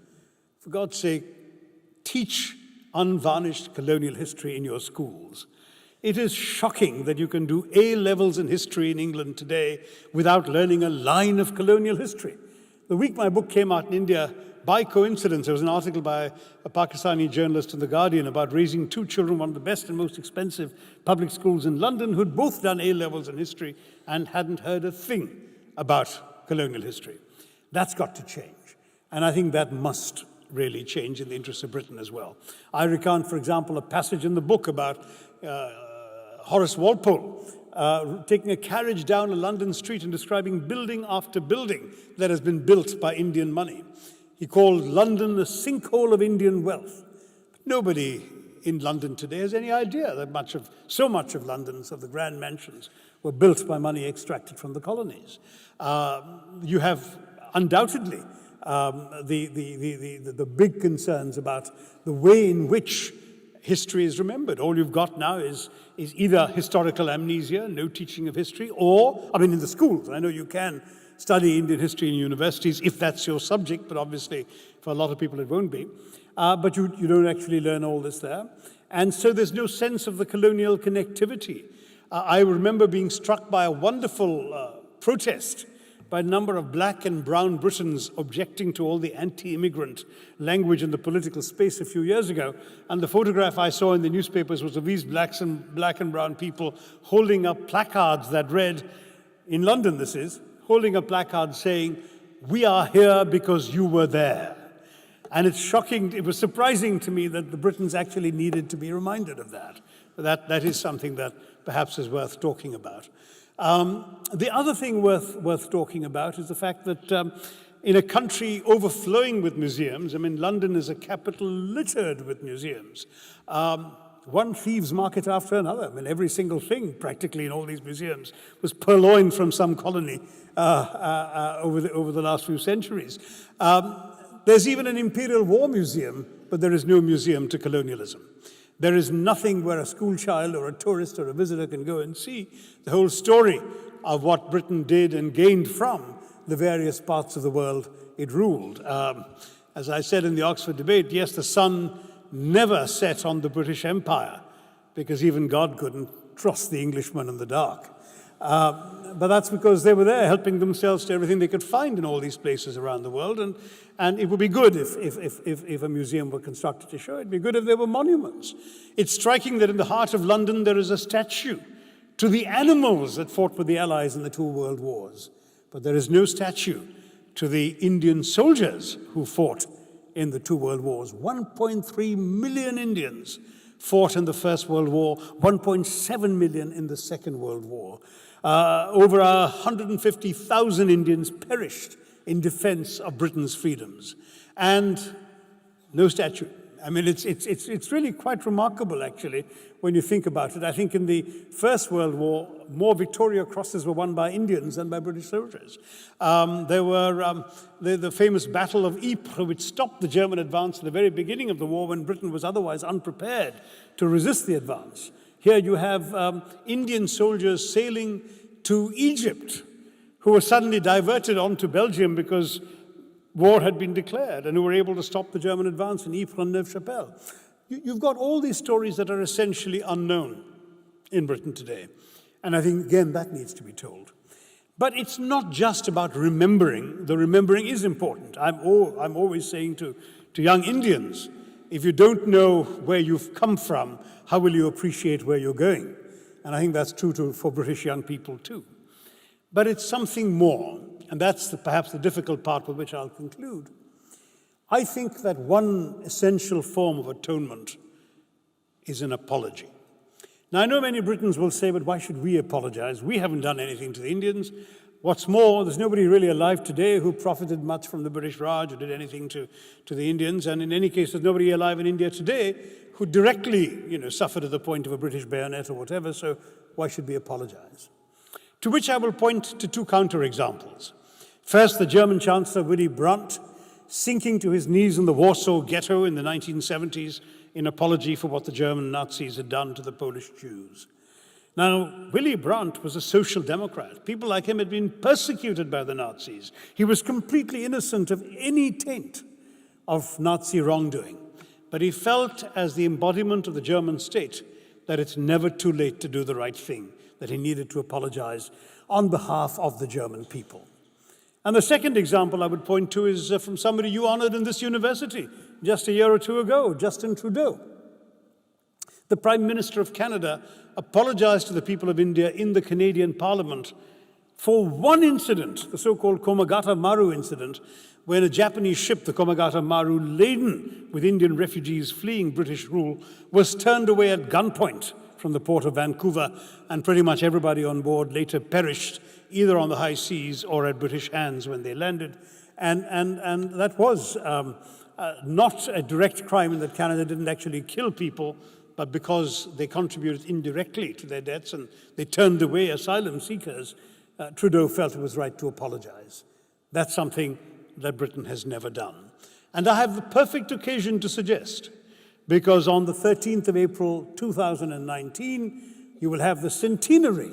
for God's sake, teach unvarnished colonial history in your schools. It is shocking that you can do A-levels in history in England today without learning a line of colonial history. The week my book came out in India, by coincidence, there was an article by a Pakistani journalist in The Guardian about raising 2 children, one of the best and most expensive public schools in London, who'd both done A-levels in history and hadn't heard a thing about colonial history. That's got to change. And I think that must really change in the interests of Britain as well. I recount, for example, a passage in the book about Horace Walpole taking a carriage down a London street and describing building after building that has been built by Indian money. He called London the sinkhole of Indian wealth. Nobody in London today has any idea that so much of London's, of the grand mansions, were built by money extracted from the colonies. You have undoubtedly the big concerns about the way in which history is remembered. All you've got now is either historical amnesia, no teaching of history, or, in the schools. I know you can study Indian history in universities if that's your subject, but obviously for a lot of people it won't be. But you don't actually learn all this there. And so there's no sense of the colonial connectivity. I remember being struck by a wonderful protest by a number of black and brown Britons objecting to all the anti-immigrant language in the political space a few years ago. And the photograph I saw in the newspapers was of these black and brown people holding up placards that read, in London this is, holding a placard saying, "We are here because you were there." And it's shocking, it was surprising to me that the Britons actually needed to be reminded of that. That is something that perhaps is worth talking about. The other thing worth talking about is the fact that in a country overflowing with museums, London is a capital littered with museums. One thieves' market after another. Every single thing practically in all these museums was purloined from some colony over the last few centuries. There's even an Imperial War Museum, but there is no museum to colonialism. There is nothing where a school child or a tourist or a visitor can go and see the whole story of what Britain did and gained from the various parts of the world it ruled. As I said in the Oxford debate, yes, the sun never set on the British Empire because even God couldn't trust the Englishman in the dark. But that's because they were there helping themselves to everything they could find in all these places around the world. And it would be good if a museum were constructed to show it. It'd be good if there were monuments. It's striking that in the heart of London there is a statue to the animals that fought with the Allies in the 2 world wars. But there is no statue to the Indian soldiers who fought in the 2 world wars. 1.3 million Indians fought in the First World War, 1.7 million in the Second World War. Over 150,000 Indians perished in defense of Britain's freedoms. And no statue. It's really quite remarkable, actually, when you think about it. I think in the First World War, more Victoria Crosses were won by Indians than by British soldiers. There were the famous Battle of Ypres, which stopped the German advance at the very beginning of the war when Britain was otherwise unprepared to resist the advance. Here you have Indian soldiers sailing to Egypt who were suddenly diverted onto Belgium because war had been declared, and who were able to stop the German advance in Ypres and Neuve-Chapelle. You've got all these stories that are essentially unknown in Britain today. And I think, again, that needs to be told. But it's not just about remembering. The remembering is important. I'm always saying to young Indians, if you don't know where you've come from, how will you appreciate where you're going? And I think that's true for British young people too. But it's something more, and that's perhaps the difficult part with which I'll conclude. I think that one essential form of atonement is an apology. Now, I know many Britons will say, but why should we apologize? We haven't done anything to the Indians. What's more, there's nobody really alive today who profited much from the British Raj or did anything to the Indians. And in any case, there's nobody alive in India today who directly, suffered at the point of a British bayonet or whatever. So why should we apologize? To which I will point to two counterexamples. First, the German Chancellor Willy Brandt sinking to his knees in the Warsaw Ghetto in the 1970s in apology for what the German Nazis had done to the Polish Jews. Now, Willy Brandt was a social democrat. People like him had been persecuted by the Nazis. He was completely innocent of any taint of Nazi wrongdoing. But he felt, as the embodiment of the German state, that it's never too late to do the right thing, that he needed to apologize on behalf of the German people. And the second example I would point to is from somebody you honored in this university just a year or two ago, Justin Trudeau. The Prime Minister of Canada apologized to the people of India in the Canadian Parliament for one incident, the so-called Komagata Maru incident, when a Japanese ship, the Komagata Maru, laden with Indian refugees fleeing British rule, was turned away at gunpoint from the port of Vancouver, and pretty much everybody on board later perished either on the high seas or at British hands when they landed. And that was not a direct crime in that Canada didn't actually kill people, but because they contributed indirectly to their deaths and they turned away asylum seekers, Trudeau felt it was right to apologize. That's something that Britain has never done. And I have the perfect occasion to suggest, because on the 13th of April 2019, you will have the centenary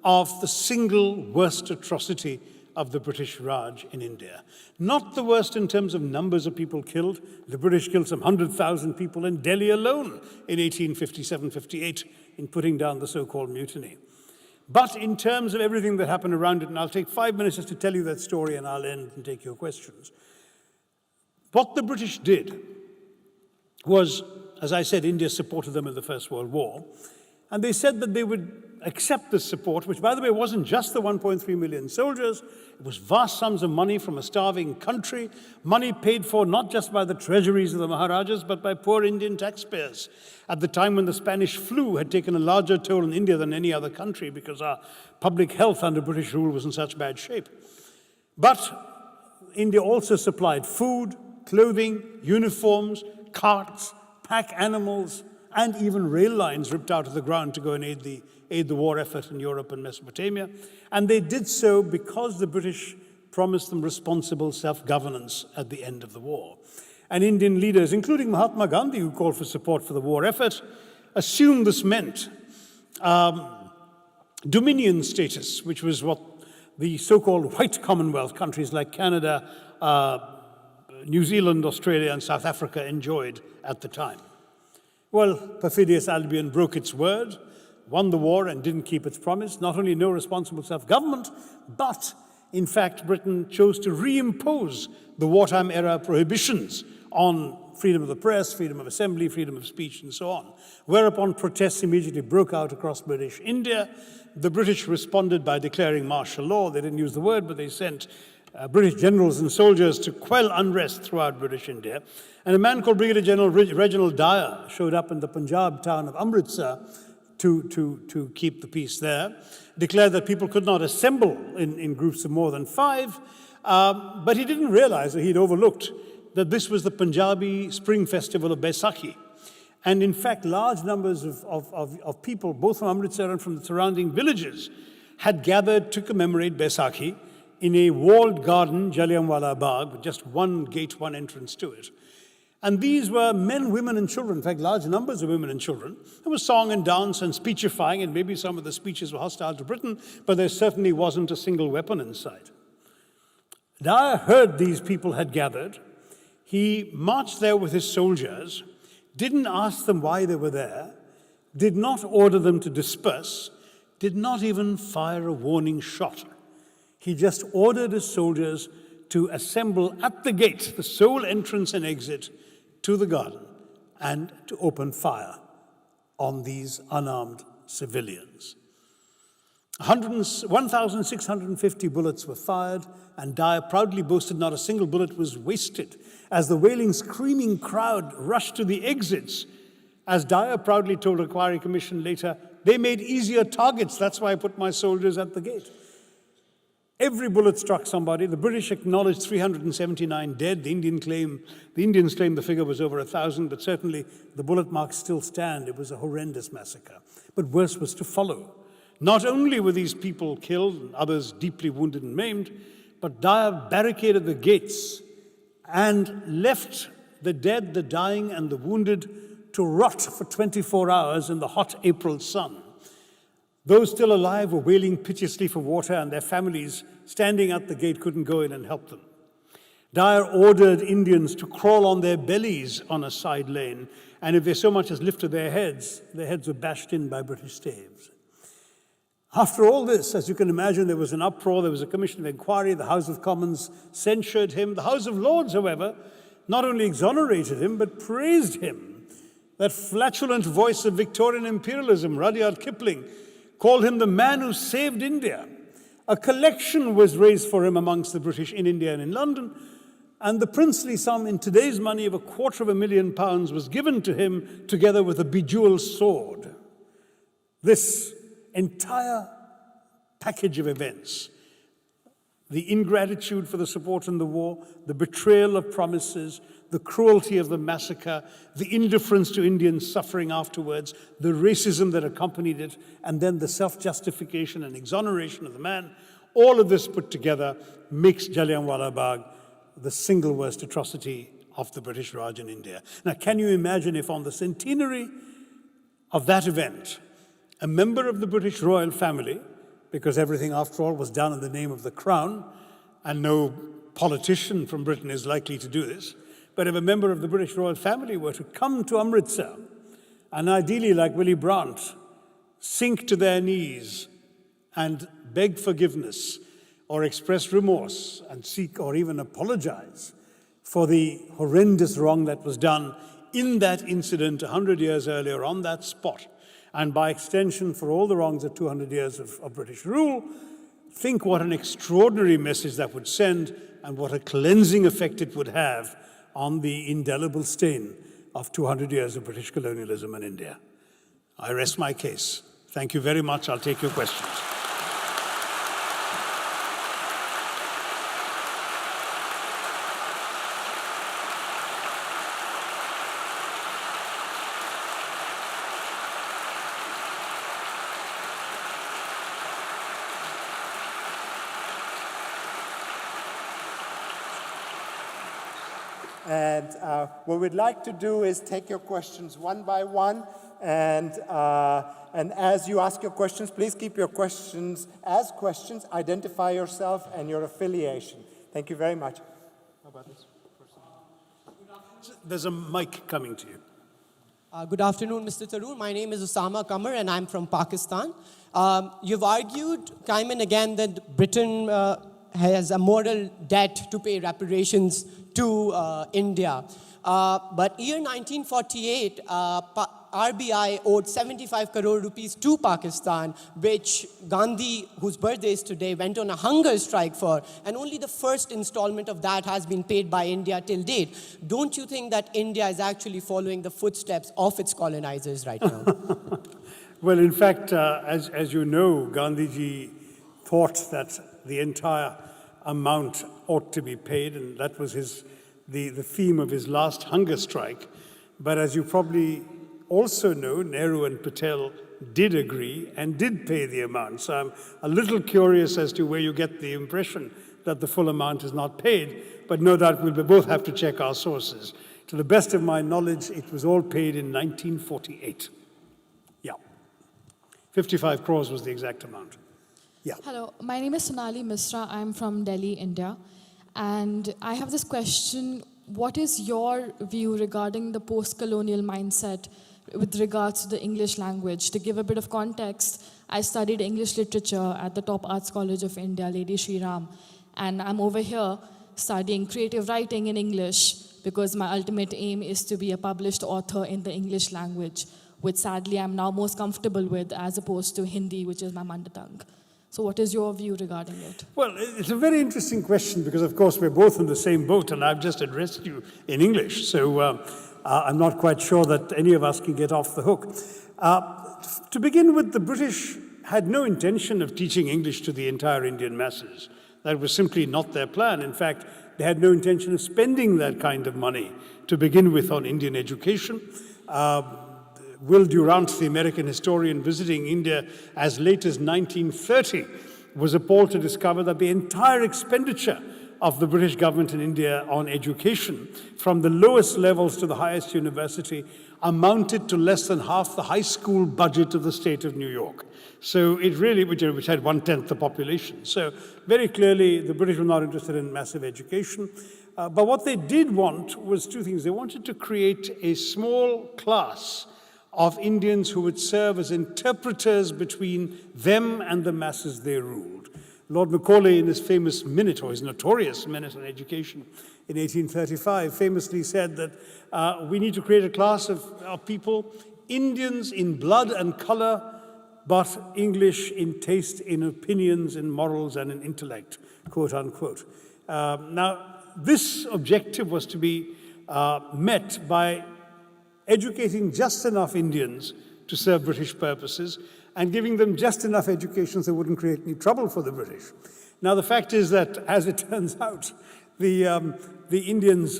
of the single worst atrocity of the British Raj in India. Not the worst in terms of numbers of people killed. The British killed some 100,000 people in Delhi alone in 1857-58 in putting down the so-called mutiny. But in terms of everything that happened around it, and I'll take 5 minutes just to tell you that story and I'll end and take your questions. What the British did was, as I said, India supported them in the First World War, and they said that they would accept this support, which, by the way, wasn't just the 1.3 million soldiers. It was vast sums of money from a starving country, money paid for not just by the treasuries of the Maharajas, but by poor Indian taxpayers at the time when the Spanish flu had taken a larger toll in India than any other country because our public health under British rule was in such bad shape. But India also supplied food, clothing, uniforms, carts, pack animals, and even rail lines ripped out of the ground to go and aid the war effort in Europe and Mesopotamia. And they did so because the British promised them responsible self-governance at the end of the war. And Indian leaders, including Mahatma Gandhi, who called for support for the war effort, assumed this meant dominion status, which was what the so-called white Commonwealth countries like Canada, New Zealand, Australia, and South Africa enjoyed at the time. Well, perfidious Albion broke its word, won the war, and didn't keep its promise. Not only no responsible self-government, but, in fact, Britain chose to reimpose the wartime era prohibitions on freedom of the press, freedom of assembly, freedom of speech, and so on. Whereupon protests immediately broke out across British India. The British responded by declaring martial law. They didn't use the word, but they sent British generals and soldiers to quell unrest throughout British India. And a man called Brigadier General Reginald Dyer showed up in the Punjab town of Amritsar to keep the peace there, declared that people could not assemble in groups of more than 5, but he didn't realize that he'd overlooked that this was the Punjabi spring festival of Baisakhi. And in fact, large numbers of people, both from Amritsar and from the surrounding villages, had gathered to commemorate Baisakhi in a walled garden, Jallianwala Bagh, with just one gate, one entrance to it. And these were men, women, and children, in fact, large numbers of women and children. There was song and dance and speechifying, and maybe some of the speeches were hostile to Britain, but there certainly wasn't a single weapon in sight. Dyer heard these people had gathered. He marched there with his soldiers, didn't ask them why they were there, did not order them to disperse, did not even fire a warning shot. He just ordered his soldiers to assemble at the gate, the sole entrance and exit to the garden, and to open fire on these unarmed civilians. 1,650 bullets were fired, and Dyer proudly boasted not a single bullet was wasted. As the wailing, screaming crowd rushed to the exits, as Dyer proudly told a Inquiry Commission later, they made easier targets, that's why I put my soldiers at the gate. Every bullet struck somebody. The British acknowledged 379 dead. The Indians claim the figure was over 1,000, but certainly the bullet marks still stand. It was a horrendous massacre. But worse was to follow. Not only were these people killed and others deeply wounded and maimed, but Dyer barricaded the gates and left the dead, the dying, and the wounded to rot for 24 hours in the hot April sun. Those still alive were wailing piteously for water, and their families standing at the gate couldn't go in and help them. Dyer ordered Indians to crawl on their bellies on a side lane, and if they so much as lifted their heads were bashed in by British staves. After all this, as you can imagine, there was an uproar, there was a commission of inquiry, the House of Commons censured him. The House of Lords, however, not only exonerated him, but praised him. That flatulent voice of Victorian imperialism, Rudyard Kipling, called him the man who saved India. A collection was raised for him amongst the British in India and in London, and the princely sum in today's money of £250,000 was given to him together with a bejeweled sword. This entire package of events, the ingratitude for the support in the war, the betrayal of promises, the cruelty of the massacre, the indifference to Indian suffering afterwards, the racism that accompanied it, and then the self-justification and exoneration of the man, all of this put together makes Jallianwala Bagh the single worst atrocity of the British Raj in India. Now, can you imagine if on the centenary of that event, a member of the British royal family, because everything, after all, was done in the name of the Crown, and no politician from Britain is likely to do this, but if a member of the British royal family were to come to Amritsar, and ideally, like Willy Brandt, sink to their knees and beg forgiveness or express remorse and seek or even apologize for the horrendous wrong that was done in that incident 100 years earlier on that spot, and by extension for all the wrongs of 200 years of British rule, think what an extraordinary message that would send and what a cleansing effect it would have on the indelible stain of 200 years of British colonialism in India. I rest my case. Thank you very much. I'll take your questions. And what we'd like to do is take your questions one by one, and as you ask your questions, please keep your questions as questions, identify yourself and your affiliation. Thank you very much. How about this person? There's a mic coming to you. Good afternoon, Mr. Tharoor. My name is Osama Qamar, and I'm from Pakistan. You've argued time and again that Britain has a moral debt to pay reparations to India. But year 1948, RBI owed 75 crore rupees to Pakistan, which Gandhi, whose birthday is today, went on a hunger strike for, and only the first installment of that has been paid by India till date. Don't you think that India is actually following the footsteps of its colonizers right now? Well, in fact, as you know, Gandhiji thought that the entire amount ought to be paid, and that was the theme of his last hunger strike. But as you probably also know, Nehru and Patel did agree and did pay the amount. So I'm a little curious as to where you get the impression that the full amount is not paid, but no doubt we'll both have to check our sources. To the best of my knowledge, it was all paid in 1948. Yeah. 55 crores was the exact amount. Yeah. Hello, my name is Sonali Misra. I'm from Delhi, India. And I have this question. What is your view regarding the post-colonial mindset with regards to the English language? To give a bit of context, I studied English literature at the top arts college of India, Lady Shri Ram. And I'm over here studying creative writing in English because my ultimate aim is to be a published author in the English language, which sadly I'm now most comfortable with as opposed to Hindi, which is my mother tongue. So what is your view regarding it? Well, it's a very interesting question because, of course, we're both in the same boat, and I've just addressed you in English. So I'm not quite sure that any of us can get off the hook. To begin with, the British had no intention of teaching English to the entire Indian masses. That was simply not their plan. In fact, they had no intention of spending that kind of money to begin with on Indian education. Will Durant, the American historian visiting India as late as 1930, was appalled to discover that the entire expenditure of the British government in India on education, from the lowest levels to the highest university, amounted to less than half the high school budget of the state of New York. So it really, which had 1/10 the population. So very clearly, the British were not interested in massive education. But what they did want was two things. They wanted to create a small class of Indians who would serve as interpreters between them and the masses they ruled. Lord Macaulay, in his famous minute, or his notorious minute on education in 1835, famously said that we need to create a class of people, Indians in blood and color, but English in taste, in opinions, in morals, and in intellect, quote unquote. Now, this objective was to be met by educating just enough Indians to serve British purposes and giving them just enough education so they wouldn't create any trouble for the British. Now, the fact is that, as it turns out, the Indians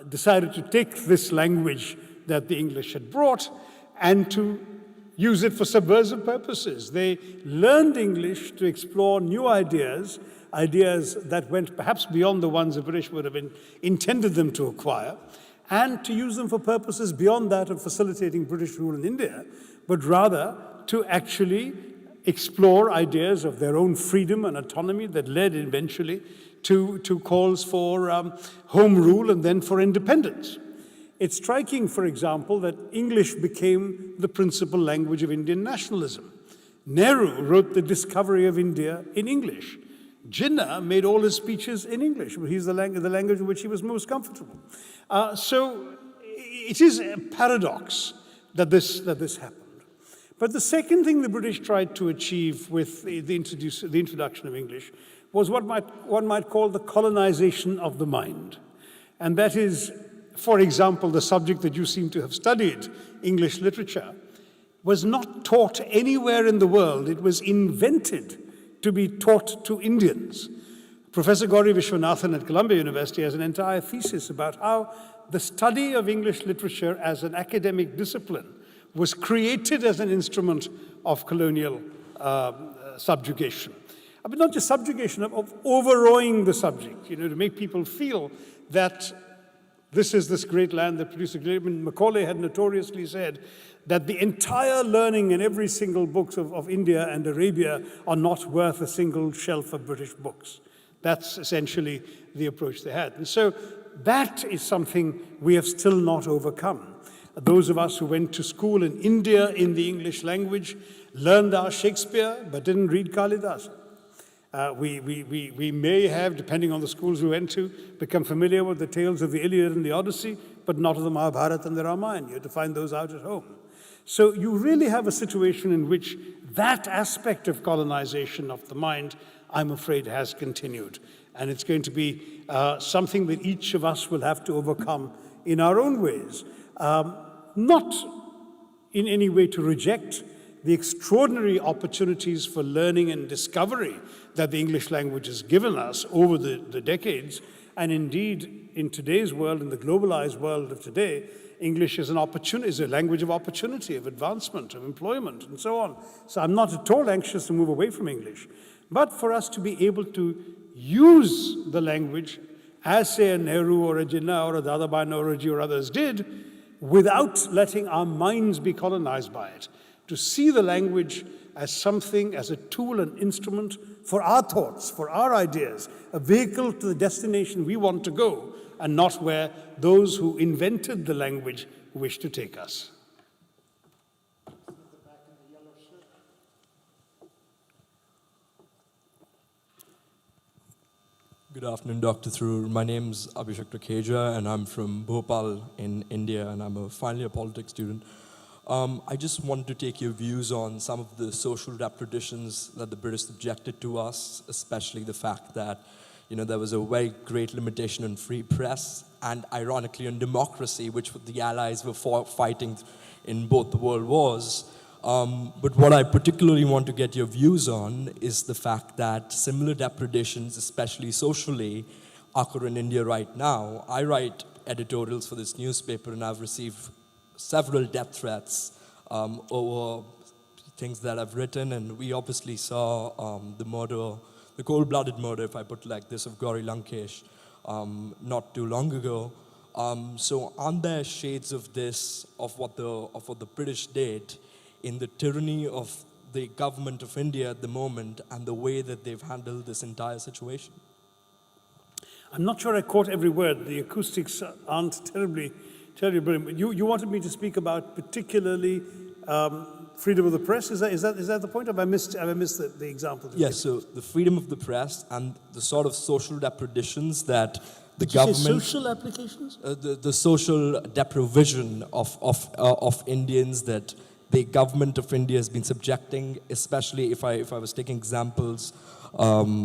decided to take this language that the English had brought and to use it for subversive purposes. They learned English to explore new ideas, ideas that went perhaps beyond the ones the British would have intended them to acquire, and to use them for purposes beyond that of facilitating British rule in India, but rather to actually explore ideas of their own freedom and autonomy that led eventually to calls for home rule and then for independence. It's striking, for example, that English became the principal language of Indian nationalism. Nehru wrote The Discovery of India in English. Jinnah made all his speeches in English. He's the language in which he was most comfortable. So it is a paradox that this happened. But the second thing the British tried to achieve with the introduction of English was what one might call the colonization of the mind. And that is, for example, the subject that you seem to have studied, English literature, was not taught anywhere in the world. It was invented to be taught to Indians. Professor Gauri Vishwanathan at Columbia University has an entire thesis about how the study of English literature as an academic discipline was created as an instrument of colonial subjugation. But not just subjugation, of overawing the subject, to make people feel that this is this great land that produced a great... Macaulay had notoriously said that the entire learning in every single books of India and Arabia are not worth a single shelf of British books. That's essentially the approach they had. And so that is something we have still not overcome. Those of us who went to school in India in the English language learned our Shakespeare, but didn't read Kalidasa. We may have, depending on the schools we went to, become familiar with the tales of the Iliad and the Odyssey, but not of the Mahabharata and the Ramayana. You have to find those out at home. So you really have a situation in which that aspect of colonization of the mind, I'm afraid, has continued. And it's going to be something that each of us will have to overcome in our own ways. Not in any way to reject the extraordinary opportunities for learning and discovery that the English language has given us over the decades. And indeed, in today's world, in the globalized world of today, English is a language of opportunity, of advancement, of employment, and so on. So I'm not at all anxious to move away from English, but for us to be able to use the language as say a Nehru or a Jinnah or a Dadabhai Naoroji or others did, without letting our minds be colonized by it, to see the language as something, as a tool, an instrument for our thoughts, for our ideas, a vehicle to the destination we want to go, and not where those who invented the language wish to take us. Good afternoon, Dr. Tharoor. My name's Abhishek Rakheja, and I'm from Bhopal in India, and I'm finally a politics student. I just wanted to take your views on some of the social depredations that the British subjected to us, especially the fact that, there was a very great limitation on free press and, ironically, on democracy, which the Allies were fighting in both the world wars. But what I particularly want to get your views on is the fact that similar depredations, especially socially, occur in India right now. I write editorials for this newspaper, and I've received several death threats over things that I've written, and we obviously saw the cold-blooded murder, if I put it like this, of Gauri Lankesh not too long ago. So aren't there shades of this, of what the British did, in the tyranny of the government of India at the moment and the way that they've handled this entire situation? I'm not sure I caught every word. The acoustics aren't terribly brilliant. You wanted me to speak about particularly freedom of the press? Is that the point? Have I missed the example? Yes, so the freedom of the press and the sort of social depredations that the Did you say government... social applications? The social deprivation of Indians that the government of India has been subjecting, especially if I was taking examples, the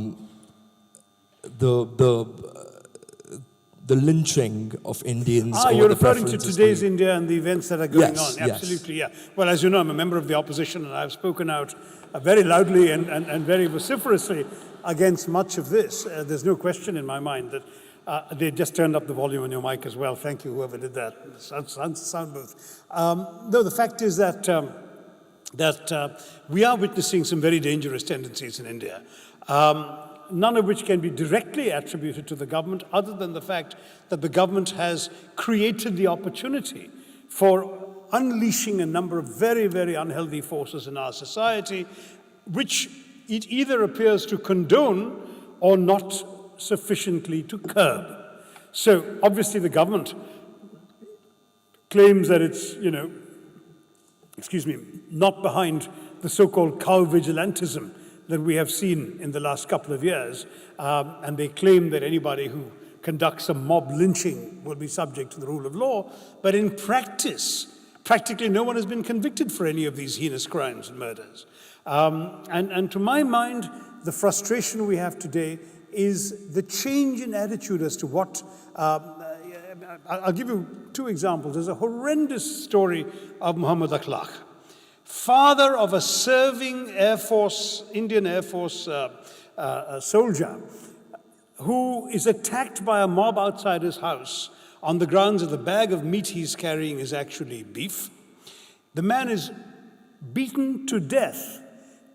lynching of Indians. You're referring to today's India and the events that are going on. Yes. Absolutely, yeah. Well, as you know, I'm a member of the opposition, and I've spoken out very loudly and very vociferously against much of this. There's no question in my mind that they just turned up the volume on your mic as well. Thank you, whoever did that. Sound booth. No, the fact is that we are witnessing some very dangerous tendencies in India. None of which can be directly attributed to the government, other than the fact that the government has created the opportunity for unleashing a number of very, very unhealthy forces in our society, which it either appears to condone or not sufficiently to curb. So obviously the government claims that it's, not behind the so-called cow vigilantism that we have seen in the last couple of years, and they claim that anybody who conducts a mob lynching will be subject to the rule of law, but in practice, practically no one has been convicted for any of these heinous crimes and murders. And to my mind, the frustration we have today is the change in attitude as to what, I'll give you two examples. There's a horrendous story of Muhammad Akhlaq, father of a serving Indian Air Force soldier, who is attacked by a mob outside his house on the grounds that the bag of meat he's carrying is actually beef. The man is beaten to death.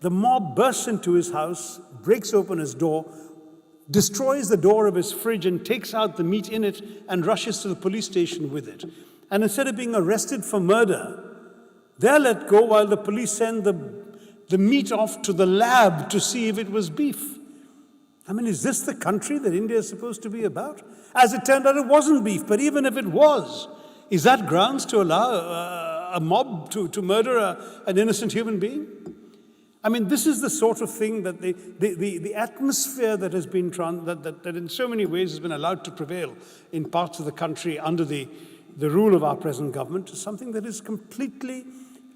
The mob bursts into his house, breaks open his door, destroys the door of his fridge and takes out the meat in it and rushes to the police station with it. And instead of being arrested for murder, they're let go while the police send the meat off to the lab to see if it was beef. I mean, is this the country that India is supposed to be about? As it turned out, it wasn't beef, but even if it was, is that grounds to allow a mob to murder an innocent human being? I mean, this is the sort of thing that the atmosphere that has been, that in so many ways has been allowed to prevail in parts of the country under the rule of our present government is something that is completely,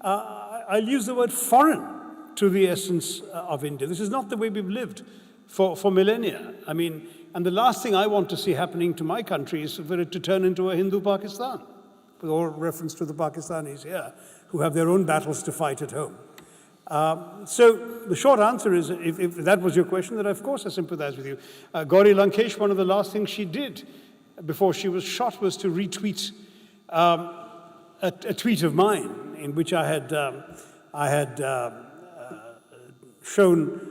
I'll use the word foreign to the essence of India. This is not the way we've lived for millennia. I mean, and the last thing I want to see happening to my country is for it to turn into a Hindu Pakistan, with all reference to the Pakistanis here, who have their own battles to fight at home. So the short answer is, if that was your question, then of course I sympathize with you. Gauri Lankesh, one of the last things she did before she was shot was to retweet a tweet of mine in which I had shown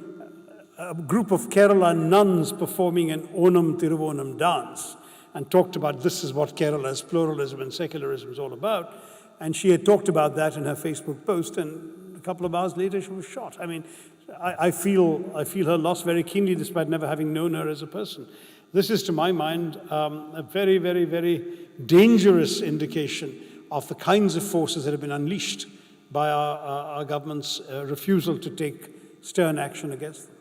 a group of Kerala nuns performing an Onam Tiruvonam dance and talked about this is what Kerala's pluralism and secularism is all about. And she had talked about that in her Facebook post, and a couple of hours later she was shot. I mean, I feel her loss very keenly despite never having known her as a person. This is, to my mind, a very, very, very dangerous indication of the kinds of forces that have been unleashed by our government's refusal to take stern action against them.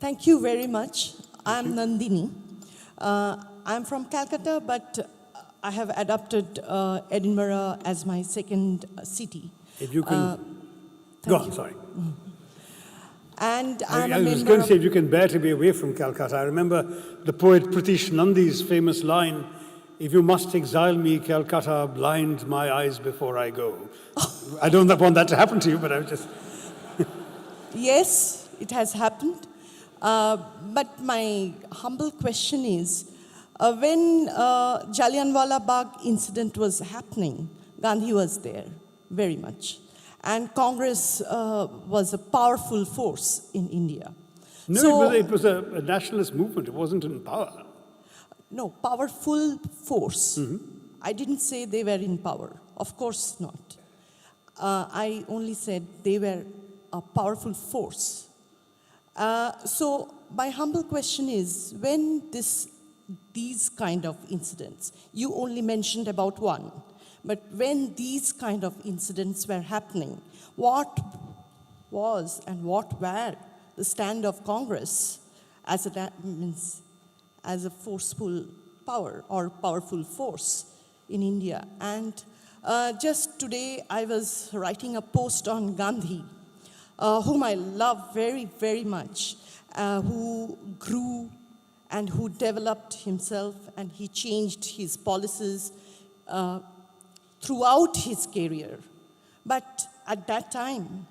Thank you very much. I'm Nandini. I'm from Calcutta, but I have adopted Edinburgh as my second city. If you can... Go on, sorry. And I'm I a was member going to of... say, if you can bear to be away from Calcutta. I remember the poet Pratish Nandi's famous line, "If you must exile me, Calcutta, blind my eyes before I go." I don't want that to happen to you, but I was just... Yes, it has happened. But my humble question is, when Jallianwala Bagh incident was happening, Gandhi was there very much. And Congress was a powerful force in India. No, So- it was a nationalist movement. It wasn't in power. No, powerful force. I didn't say they were in power. Of course not. I only said they were a powerful force. So my humble question is, when these kind of incidents, you only mentioned about one, but when these kind of incidents were happening, what was and what were the stand of Congress as a forceful power or powerful force in India? And just today I was writing a post on Gandhi, whom I love very, very much, who grew and who developed himself, and he changed his policies throughout his career. But at that time,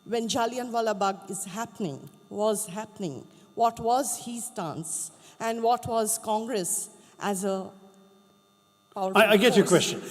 when Jallianwala Bagh was happening, what was his stance, and what was Congress as a powerful I get your force? question.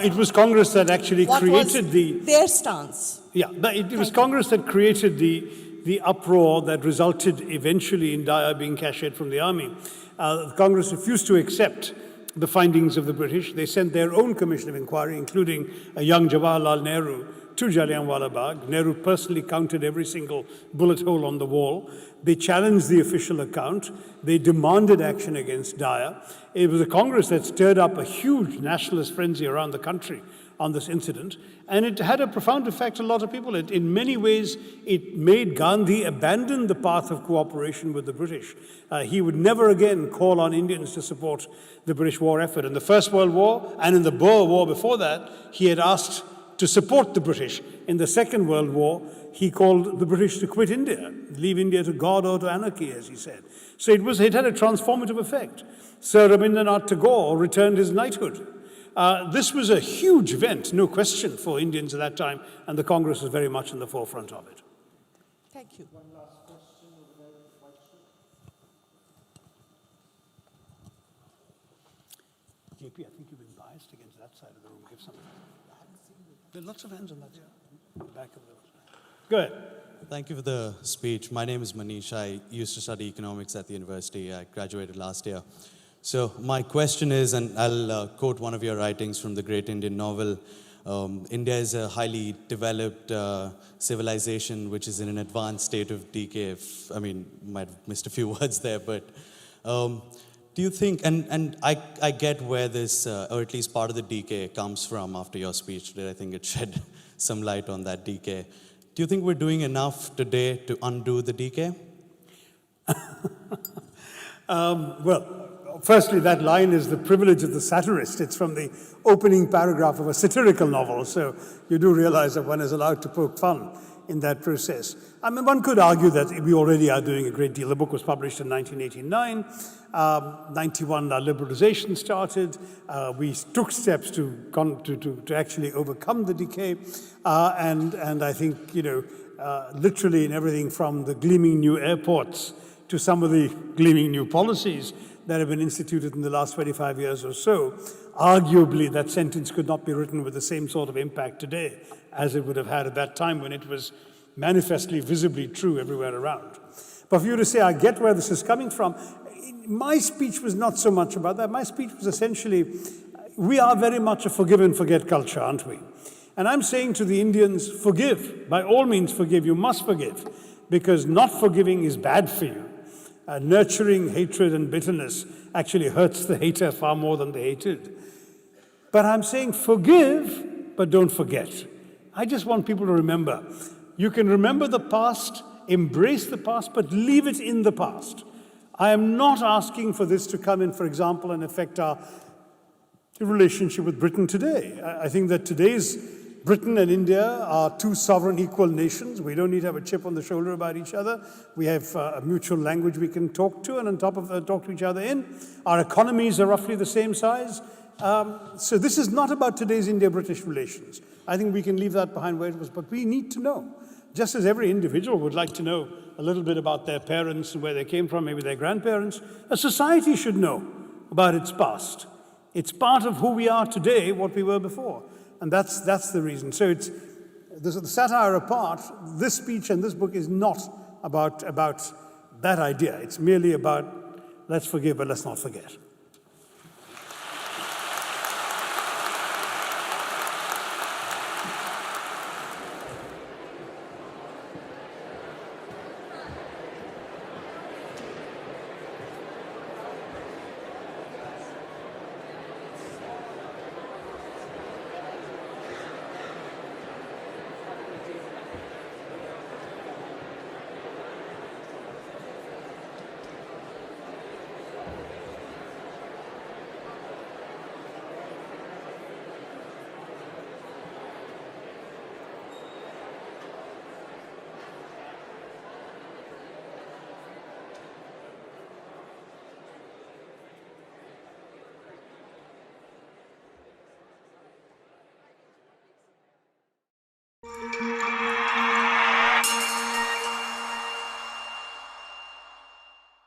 It was Congress that actually What created was their stance? Yeah, but it was Congress that created the uproar that resulted eventually in Daya being cashiered from the army. Congress refused to accept the findings of the British. They sent their own commission of inquiry, including a young Jawaharlal Nehru, to Jallianwala Bagh. Nehru personally counted every single bullet hole on the wall. They challenged the official account. They demanded action against Daya. It was a Congress that stirred up a huge nationalist frenzy around the country on this incident, and it had a profound effect on a lot of people. In many ways, it made Gandhi abandon the path of cooperation with the British. He would never again call on Indians to support the British war effort. In the First World War and in the Boer War before that, he had asked to support the British. In the Second World War, he called the British to quit India, leave India to God or to anarchy, as he said. So it had a transformative effect. Sir Rabindranath Tagore returned his knighthood. This was a huge event, no question, for Indians at that time, and the Congress was very much in the forefront of it. Thank you. One last question over there. JP, I think you've been biased against that side of the room. Give something. There are lots of hands on that side. The back of the... Go ahead. Thank you for the speech. My name is Manish. I used to study economics at the university. I graduated last year. So my question is, and I'll quote one of your writings from the great Indian novel, India is a highly developed civilization which is in an advanced state of decay. Might have missed a few words there, but do you think, and I get where this, or at least part of the decay comes from after your speech today. I think it shed some light on that decay. Do you think we're doing enough today to undo the decay? Well, firstly, that line is the privilege of the satirist. It's from the opening paragraph of a satirical novel, so you do realize that one is allowed to poke fun in that process. I mean, one could argue that we already are doing a great deal. The book was published in 1989. 91, our liberalization started. We took steps to actually overcome the decay. And I think, literally in everything from the gleaming new airports to some of the gleaming new policies, that have been instituted in the last 25 years or so, arguably that sentence could not be written with the same sort of impact today as it would have had at that time when it was manifestly, visibly true everywhere around. But for you to say, I get where this is coming from, my speech was not so much about that. My speech was essentially, we are very much a forgive and forget culture, aren't we? And I'm saying to the Indians, forgive. By all means, forgive. You must forgive, because not forgiving is bad for you. Nurturing hatred and bitterness actually hurts the hater far more than the hated. But I'm saying forgive, but don't forget. I just want people to remember. You can remember the past, embrace the past, but leave it in the past. I am not asking for this to come in, for example, and affect our relationship with Britain today. I think that today's Britain and India are two sovereign equal nations. We don't need to have a chip on the shoulder about each other. We have a mutual language we can talk to, and on top of that, talk to each other in. Our economies are roughly the same size. So this is not about today's India-British relations. I think we can leave that behind where it was, but we need to know. Just as every individual would like to know a little bit about their parents and where they came from, maybe their grandparents, a society should know about its past. It's part of who we are today, what we were before. And that's the reason. So it's, the satire apart, this speech and this book is not about that idea. It's merely about let's forgive, but let's not forget.